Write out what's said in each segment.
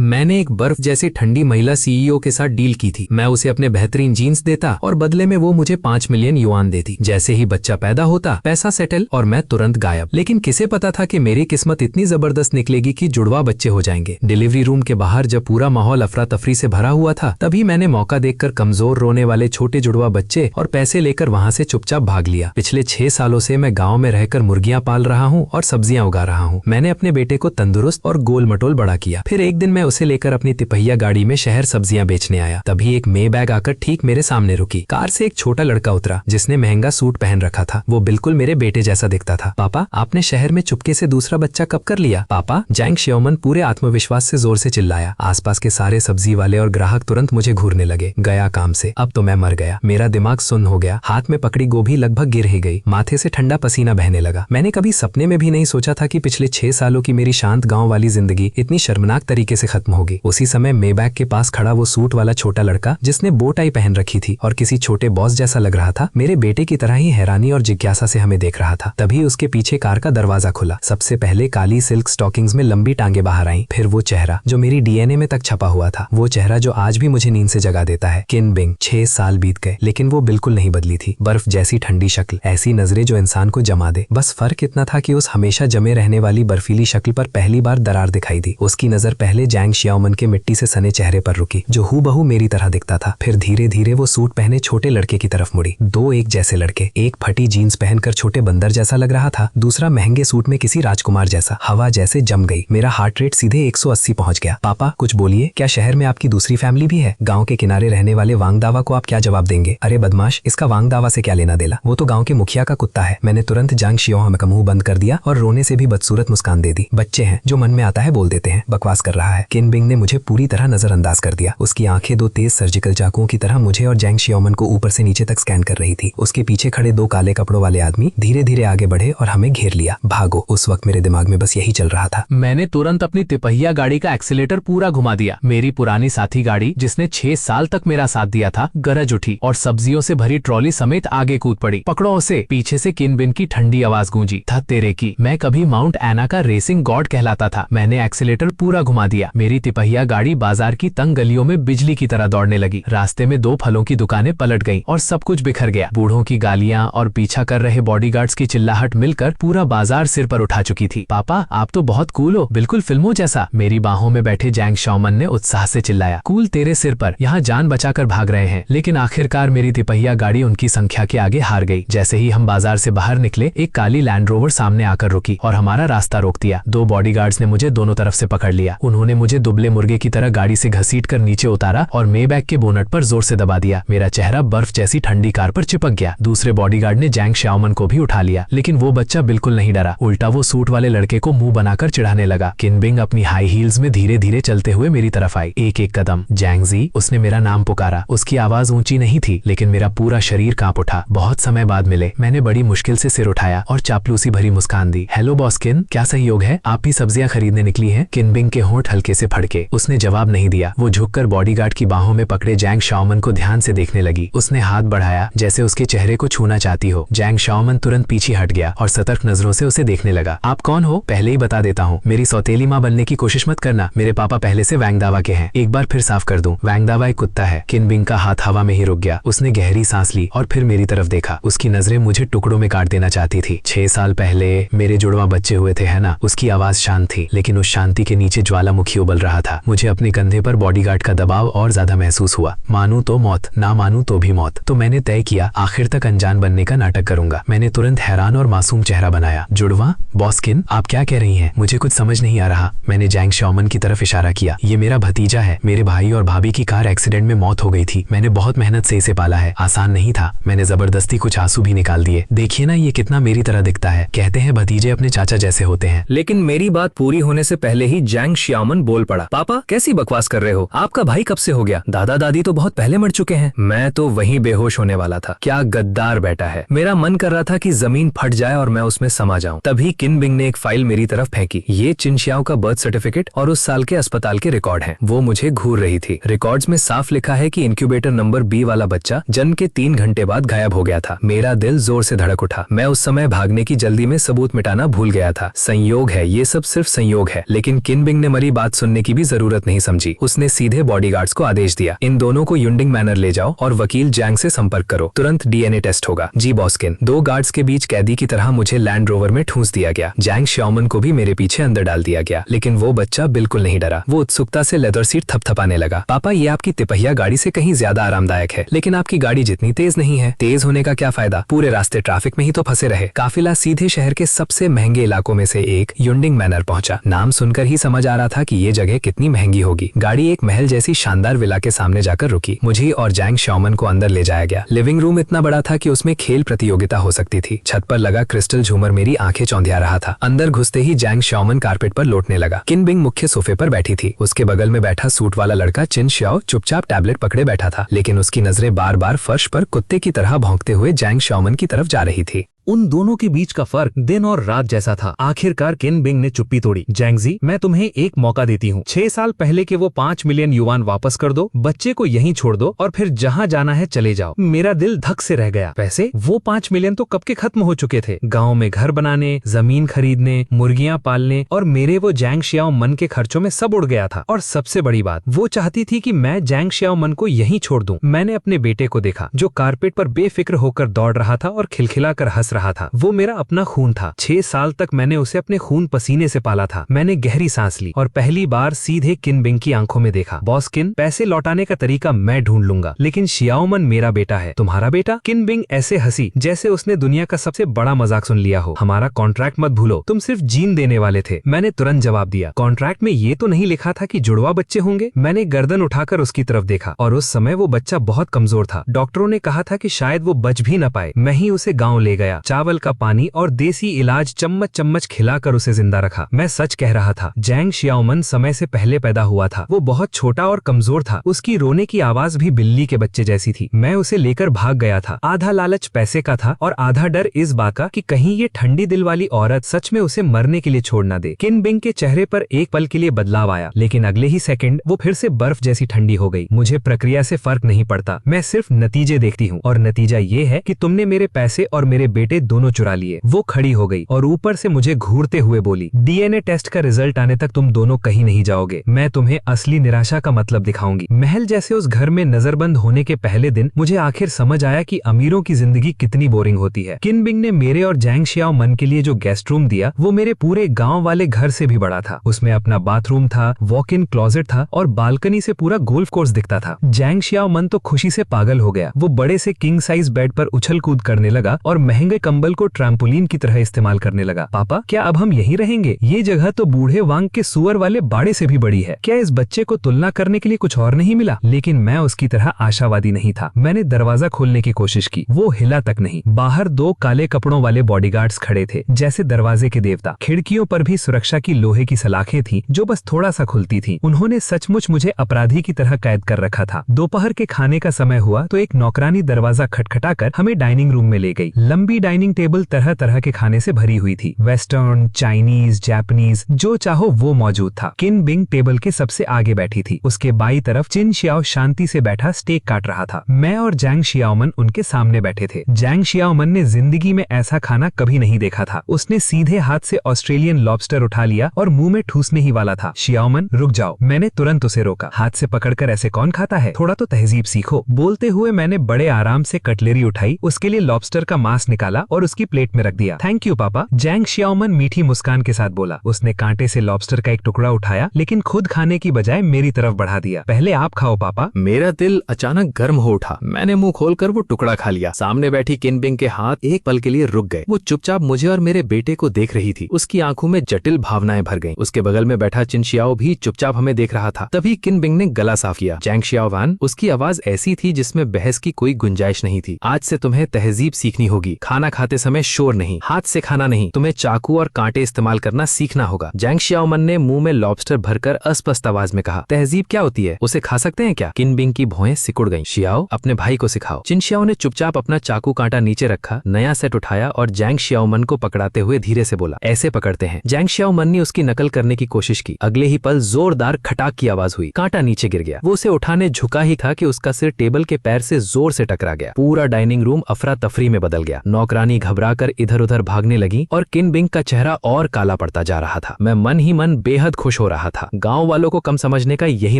मैंने एक बर्फ जैसी ठंडी महिला सीईओ के साथ डील की थी। मैं उसे अपने बेहतरीन जीन्स देता और बदले में वो मुझे 5 मिलियन युआन देती। जैसे ही बच्चा पैदा होता, पैसा सेटल और मैं तुरंत गायब। लेकिन किसे पता था कि मेरी किस्मत इतनी जबरदस्त निकलेगी कि जुड़वा बच्चे हो जाएंगे। डिलीवरी रूम के बाहर जब पूरा माहौल अफरा तफरी से भरा हुआ था, तभी मैंने मौका देखकर कमजोर रोने वाले छोटे जुड़वा बच्चे और पैसे लेकर वहां से चुपचाप भाग लिया। पिछले 6 सालों से मैं गाँव में रहकर मुर्गियां पाल रहा हूँ और सब्जियां उगा रहा हूँ। मैंने अपने बेटे को तंदुरुस्त और गोल मटोल बड़ा किया। फिर एक दिन मैं उसे लेकर अपनी तिपहिया गाड़ी में शहर सब्जियां बेचने आया। तभी एक मे बैग आकर ठीक मेरे सामने रुकी। कार से एक छोटा लड़का उतरा जिसने महंगा सूट पहन रखा था। वो बिल्कुल मेरे बेटे जैसा दिखता था। पापा, आपने शहर में चुपके से दूसरा बच्चा कब कर लिया? पापा, जैंग शियोमन पूरे आत्मविश्वास से जोर से चिल्लाया। आसपास के सारे सब्जी वाले और ग्राहक तुरंत मुझे घूरने लगे। गया काम से, अब तो मैं मर गया। मेरा दिमाग सुन्न हो गया। हाथ में पकड़ी गोभी लगभग गिर ही गई। माथे से ठंडा पसीना बहने लगा। मैंने कभी सपने में भी नहीं सोचा था कि पिछले 6 सालों की मेरी शांत गांव वाली जिंदगी इतनी शर्मनाक तरीके से खत्म होगी। उसी समय मेबैग के पास खड़ा वो सूट वाला छोटा लड़का जिसने बो टाई पहन रखी थी और किसी छोटे बॉस जैसा लग रहा था, मेरे बेटे की तरह ही हैरानी और जिज्ञासा से हमें देख रहा था। तभी उसके पीछे कार का दरवाजा खुला। सबसे पहले काली सिल्क स्टॉकिंग्स में लंबी टांगे बाहर आईं। फिर वो चेहरा जो मेरी डीएनए में तक छपा हुआ था, वो चेहरा जो आज भी मुझे नींद से जगा देता है। किन बिंग। 6 साल बीत गए लेकिन वो बिल्कुल नहीं बदली थी। बर्फ जैसी ठंडी शक्ल, ऐसी नजरें जो इंसान को जमा दे। बस फर्क इतना था कि उस हमेशा जमे रहने वाली बर्फीली शक्ल पर पहली बार दरार दिखाई दी। उसकी नजर पहले जैंग शियाओमन के मिट्टी से सने चेहरे पर रुकी जो हूबहू मेरी तरह दिखता था। फिर धीरे धीरे वो सूट पहने छोटे लड़के की तरफ मुड़ी। 2 एक जैसे लड़के, एक फटी जीन्स पहनकर छोटे बंदर जैसा लग रहा था, दूसरा महंगे सूट में किसी राजकुमार जैसा। हवा जैसे जम गई। मेरा हार्ट रेट सीधे 180 पहुंच गया। पापा, कुछ बोलिए, क्या शहर में आपकी दूसरी फैमिली भी है? गांव के किनारे रहने वाले वांगदावा को आप क्या जवाब देंगे? अरे बदमाश, इसका वांगदावा से क्या लेना देला? वो तो गांव के मुखिया का कुत्ता है। मैंने तुरंत जैंग शियोमन का मुंह बंद कर दिया और रोने से भी बदसूरत मुस्कान दे दी। बच्चे हैं, जो मन में आता है बोल देते हैं। बकवास कर रहा है। किन बिंग ने मुझे पूरी तरह नजरअंदाज कर दिया। उसकी आंखें 2 तेज सर्जिकल चाकुओं की तरह मुझे और जैंग शियोमन को ऊपर से नीचे तक स्कैन कर रही थी। उसके पीछे खड़े 2 काले कपड़ों वाले आदमी धीरे धीरे आगे बढ़े और हमें घेर लिया। भागो। उस वक्त मेरे दिमाग में बस यही चल रहा था। मैंने तुरंत अपनी तिपहिया गाड़ी का एक्सीलेटर पूरा घुमा दिया। मेरी पुरानी साथी गाड़ी जिसने 6 साल तक मेरा साथ दिया था, गरज उठी और सब्जियों से भरी ट्रॉली समेत आगे कूद पड़ी। पकड़ो उसे। पीछे से किन बिन की ठंडी आवाज गूंजी। था तेरे की। मैं कभी माउंट एना का रेसिंग गॉड कहलाता था। मैंने एक्सीलेटर पूरा घुमा दिया। मेरी तिपहिया गाड़ी बाजार की तंग गलियों में बिजली की तरह दौड़ने लगी। रास्ते में 2 फलों की दुकानें पलट गईं और सब कुछ बिखर गया। बूढ़ों की गालियां और पीछा कर रहे बॉडीगार्ड्स की चिल्लाहट मिलकर पूरा बाजार सिर पर उठा चुकी थी। पापा, आप तो बहुत कूल हो, बिल्कुल फिल्मों जैसा। मेरी बाहों में बैठे जैंग शियोमन ने उत्साह से चिल्लाया। कूल तेरे सिर पर, यहाँ जान बचाकर भाग रहे हैं। लेकिन आखिरकार मेरी तिपहिया गाड़ी उनकी संख्या के आगे हार गई। जैसे ही हम बाजार से बाहर निकले, एक काली लैंड रोवर सामने आकर रुकी और हमारा रास्ता रोक दिया। 2 बॉडीगार्ड्स ने मुझे दोनों तरफ से पकड़ लिया। उन्होंने मुझे दुबले मुर्गे की तरह गाड़ी से घसीटकर नीचे उतारा और मेबैग के बोनट पर जोर से दबा दिया। मेरा चेहरा बर्फ जैसी ठंडी कार पर चिपक गया। दूसरे बॉडीगार्ड ने जैंग शियोमन को भी उठा लिया, लेकिन वो बच्चा बिल्कुल नहीं डरा। उल्टा वो सूट वाले लड़के को मुंह बनाकर चिढ़ाने लगा। किन बिंग अपनी हाई हील्स में धीरे धीरे चलते हुए मेरी तरफ आई। एक एक कदम। जैंगजी। उसने मेरा नाम पुकारा। उसकी आवाज ऊंची नहीं थी, लेकिन मेरा पूरा शरीर कांप उठा। बहुत समय बाद मिले। मैंने बड़ी मुश्किल से सिर उठाया और चापलूसी भरी मुस्कान दी। हेलो बॉस किन, क्या सहयोग है? आप भी सब्जियां खरीदने निकली हैं? किन बिंग के होंठ हल्के से फड़के। उसने जवाब नहीं दिया। वो झुककर बॉडीगार्ड की बाहों में पकड़े जैंग शियोमन को ध्यान से देखने लगी। उसने हाथ बढ़ाया जैसे उसके चेहरे को छूना चाहती हो। जैंग शियोमन तुरंत पीछे हट गया और सतर्क नजरों से उसे देखने लगा। आप कौन हो? पहले ही बता देता हूँ, मेरी सौतेली माँ बनने की कोशिश मत करना। मेरे पापा पहले से वांगदावा के हैं। एक बार फिर साफ कर दूं, वांगदावा एक कुत्ता है। किन बिंग का हाथ हवा में ही रुक गया। उसने गहरी सांस ली और फिर मेरी तरफ देखा। उसकी नजरें मुझे टुकड़ों में काट देना चाहती थी। 6 साल पहले मेरे जुड़वा बच्चे हुए थे, है ना? उसकी आवाज शांत थी, लेकिन उस शांति के नीचे ज्वालामुखी उबल रहा था। मुझे अपने कंधे पर बॉडीगार्ड का दबाव और ज्यादा महसूस हुआ। मानू तो मौत, ना मानू तो भी मौत। तो मैंने तय किया, आखिर तक अनजान बनने का नाटक करूंगा। मैंने तुरंत हैरान और मासूम चेहरा बनाया। जुड़वा? बॉस किन, आप क्या कह रही हैं? मुझे कुछ समझ नहीं आ रहा। मैंने जैंग शियोमन की तरफ इशारा किया। ये मेरा भतीजा है। मेरे भाई और भाभी की कार एक्सीडेंट में मौत हो गई थी। मैंने बहुत मेहनत से इसे पाला है। आसान नहीं था। मैंने जबरदस्ती कुछ आंसू भी निकाल दिए। देखिए ना, ये कितना मेरी तरह दिखता है। कहते हैं भतीजे अपने चाचा जैसे होते हैं। लेकिन मेरी बात पूरी होने से पहले ही जैंग शियोमन बोल पड़ा। पापा, कैसी बकवास कर रहे हो? आपका भाई कब से हो गया? दादा दादी तो बहुत पहले मर चुके हैं। मैं तो वहीं बेहोश होने वाला था। क्या गद्दार बेटा है। मेरा मन कर रहा था कि जमीन फट जाए और मैं उसमें समा जाऊं। तभी किन बिंग ने एक फाइल मेरी तरफ फेंकी। ये चिनशियाओ का बर्थ सर्टिफिकेट और उस साल के अस्पताल के रिकॉर्ड हैं। वो मुझे घूर रही थी। रिकॉर्ड्स में साफ लिखा है कि इंक्यूबेटर नंबर B वाला बच्चा जन्म के 3 घंटे बाद गायब हो गया था। मेरा दिल जोर से धड़क उठा। मैं उस समय भागने की जल्दी में सबूत मिटाना भूल गया था। संयोग है, ये सब सिर्फ संयोग है। लेकिन किन बिंग ने मेरी बात सुनने सुनने की भी जरूरत नहीं समझी। उसने सीधे बॉडीगार्ड्स को आदेश दिया, इन दोनों को युंडिंग मैनर ले जाओ और वकील जैंग से संपर्क करो, तुरंत डीएनए टेस्ट होगा। जी बॉस्किन। 2 गार्ड्स के बीच कैदी की तरह मुझे लैंड रोवर में ठूंस दिया गया। जैंग श्याओमन को भी मेरे पीछे अंदर डाल दिया गया, लेकिन वो बच्चा बिल्कुल नहीं डरा। वो उत्सुकता से लेदर सीट थपथपाने लगा। पापा, ये आपकी तिपहिया गाड़ी से कहीं ज्यादा आरामदायक है, लेकिन आपकी गाड़ी जितनी तेज नहीं है। तेज होने का क्या फायदा, पूरे रास्ते ट्रैफिक में ही तो फंसे रहे। काफिला सीधे शहर के सबसे महंगे इलाकों में से एक युंडिंग मैनर पहुंचा। नाम सुनकर ही समझ आ रहा था कि ये जगह कितनी महंगी होगी। गाड़ी एक महल जैसी शानदार विला के सामने जाकर रुकी। मुझे और जैंग श्याओमन को अंदर ले जाया गया। लिविंग रूम इतना बड़ा था कि उसमें खेल प्रतियोगिता हो सकती थी। छत पर लगा क्रिस्टल झूमर मेरी आंखें चौंधिया रहा था। अंदर घुसते ही जैंग श्याओमन कारपेट पर लौटने लगा। किन बिंग मुख्य सोफे पर बैठी थी। उसके बगल में बैठा सूट वाला लड़का चिन श्याओ चुपचाप टैबलेट पकड़े बैठा था, लेकिन उसकी नजरें बार बार फर्श पर कुत्ते की तरह भौंकते हुए जैंग श्याओमन की तरफ जा रही थी। उन दोनों के बीच का फर्क दिन और रात जैसा था। आखिरकार किन बिंग ने चुप्पी तोड़ी। जैंगजी, मैं तुम्हें एक मौका देती हूँ। 6 साल पहले के वो 5 मिलियन युआन वापस कर दो, बच्चे को यहीं छोड़ दो और फिर जहाँ जाना है चले जाओ। मेरा दिल धक से रह गया। वैसे वो 5 मिलियन तो कब के खत्म हो चुके थे। गाँव में घर बनाने, जमीन खरीदने, मुर्गियाँ पालने और मेरे वो जैंग श्याओमन के खर्चों में सब उड़ गया था। और सबसे बड़ी बात, वो चाहती थी कि मैं जैंग श्याओमन को यहीं छोड़ दूं। मैंने अपने बेटे को देखा जो कारपेट पर बेफिक्र होकर दौड़ रहा था और खिलखिला कर हंस रहा था। वो मेरा अपना खून था। 6 साल तक मैंने उसे अपने खून पसीने से पाला था। मैंने गहरी सांस ली और पहली बार सीधे किन बिंग की आंखों में देखा। बॉस किन, पैसे लौटाने का तरीका मैं ढूंढ लूंगा, लेकिन श्याओमन मेरा बेटा है। तुम्हारा बेटा? किन बिंग ऐसे हंसी जैसे उसने दुनिया का सबसे बड़ा मजाक सुन लिया हो। हमारा कॉन्ट्रैक्ट मत भूलो, तुम सिर्फ जीन देने वाले थे। मैंने तुरंत जवाब दिया, कॉन्ट्रैक्ट में ये तो नहीं लिखा था कि जुड़वा बच्चे होंगे। मैंने गर्दन उठाकर उसकी तरफ देखा और उस समय वो बच्चा बहुत कमजोर था। डॉक्टरों ने कहा था कि शायद वो बच भी न पाए। मैं ही उसे गाँव ले गया, चावल का पानी और देसी इलाज चम्मच चम्मच खिलाकर उसे जिंदा रखा। मैं सच कह रहा था। जैंग श्याओमन समय से पहले पैदा हुआ था। वो बहुत छोटा और कमजोर था। उसकी रोने की आवाज भी बिल्ली के बच्चे जैसी थी। मैं उसे लेकर भाग गया था। आधा लालच पैसे का था और आधा डर इस बात का कि कहीं ये ठंडी दिल वाली औरत सच में उसे मरने के लिए छोड़ न दे। किन बिंग के चेहरे पर एक पल के लिए बदलाव आया, लेकिन अगले ही सेकंड वो फिर से बर्फ जैसी ठंडी हो गई। मुझे प्रक्रिया से फर्क नहीं पड़ता, मैं सिर्फ नतीजे देखती हूँ और नतीजा ये है कि तुमने मेरे पैसे और मेरे बेटे दोनों चुरा लिए। वो खड़ी हो गई और ऊपर से मुझे घूरते हुए बोली, डीएनए टेस्ट का रिजल्ट आने तक तुम दोनों कहीं नहीं जाओगे। मैं तुम्हें असली निराशा का मतलब दिखाऊंगी। महल जैसे उस घर में नजरबंद होने के पहले दिन मुझे आखिर समझ आया कि अमीरों की जिंदगी कितनी बोरिंग होती है। किन बिंग ने मेरे और जैंग श्याओमन के लिए जो गेस्ट रूम दिया वो मेरे पूरे गाँव वाले घर से भी बड़ा था। उसमें अपना बाथरूम था, वॉक इन क्लोजेट था और बालकनी से पूरा गोल्फ कोर्स दिखता था। जैंग श्याओमन तो खुशी से पागल हो गया। वो बड़े से किंग साइज बेड पर उछल कूद करने लगा और महंगे कंबल को ट्रैम्पोलिन की तरह इस्तेमाल करने लगा। पापा, क्या अब हम यहीं रहेंगे? ये जगह तो बूढ़े वांग के सुअर वाले बाड़े से भी बड़ी है। क्या इस बच्चे को तुलना करने के लिए कुछ और नहीं मिला? लेकिन मैं उसकी तरह आशावादी नहीं था। मैंने दरवाजा खोलने की कोशिश की, वो हिला तक नहीं। बाहर 2 काले कपड़ों वाले बॉडीगार्ड्स खड़े थे, जैसे दरवाजे के देवता। खिड़कियों पर भी सुरक्षा की लोहे की सलाखें थी जो बस थोड़ा सा खुलती थी। उन्होंने सचमुच मुझे अपराधी की तरह कैद कर रखा था। दोपहर के खाने का समय हुआ तो एक नौकरानी दरवाजा खटखटाकर हमें डाइनिंग रूम में ले गई। लंबी डाइनिंग टेबल तरह तरह के खाने से भरी हुई थी। वेस्टर्न, चाइनीज, जापानीज, जो चाहो वो मौजूद था। किन बिंग टेबल के सबसे आगे बैठी थी। उसके बाई तरफ चिन श्याओ शांति से बैठा स्टेक काट रहा था। मैं और जैंग श्याओमन उनके सामने बैठे थे। जैंग श्याओमन ने जिंदगी में ऐसा खाना कभी नहीं देखा था। उसने सीधे हाथ से ऑस्ट्रेलियन लॉबस्टर उठा लिया और मुंह में ठूसने ही वाला था। श्याओमन, रुक जाओ। मैंने तुरंत उसे रोका। हाथ से पकड़कर ऐसे कौन खाता है? थोड़ा तो तहजीब सीखो। बोलते हुए मैंने बड़े आराम से कटलेरी उठाई, उसके लिए लॉबस्टर का मांस निकाला और उसकी प्लेट में रख दिया। थैंक यू पापा, जैंग श्याओमन मीठी मुस्कान के साथ बोला। उसने कांटे से लॉबस्टर का एक टुकड़ा उठाया, लेकिन खुद खाने की बजाय मेरी तरफ बढ़ा दिया। पहले आप खाओ पापा। मेरा दिल अचानक गर्म हो उठा। मैंने मुंह खोलकर वो टुकड़ा खा लिया। सामने बैठी किन बिंग के हाथ एक पल के लिए रुक गए। वो चुपचाप मुझे और मेरे बेटे को देख रही थी। उसकी आंखों में जटिल भावनाएं भर गईं। उसके बगल में बैठा चिन श्याओ भी चुपचाप हमें देख रहा था। तभी किन बिंग ने गला साफ किया। जैंग श्याओवान, उसकी आवाज ऐसी थी जिसमें बहस की कोई गुंजाइश नहीं थी। आज से तुम्हें तहजीब सीखनी होगी। खाना खाते समय शोर नहीं, हाथ से खाना नहीं, तुम्हें चाकू और कांटे इस्तेमाल करना सीखना होगा। जैंग श्याओमन ने मुंह में लॉबस्टर भरकर अस्पष्ट आवाज में कहा। तहजीब क्या होती है? उसे खा सकते हैं क्या? किन बिंग की भौहें सिकुड़ गईं। श्याओ, अपने भाई को सिखाओ। चिन श्याओ ने चुपचाप अपना चाकू कांटा नीचे रखा, नया सेट उठाया और जैंग श्याओमन को पकड़ाते हुए धीरे से बोला, ऐसे पकड़ते हैं। जैंग श्याओमन ने उसकी नकल करने की कोशिश की। अगले ही पल जोरदार खटाक की आवाज हुई। कांटा नीचे गिर गया। वो उसे उठाने झुका ही था कि उसका सिर टेबल के पैर से जोर से टकरा गया। पूरा डाइनिंग रूम अफरा तफरी में बदल गया। नौकरानी पुरानी घबराकर इधर उधर भागने लगी और किन बिंग का चेहरा और काला पड़ता जा रहा था। मैं मन ही मन बेहद खुश हो रहा था। गांव वालों को कम समझने का यही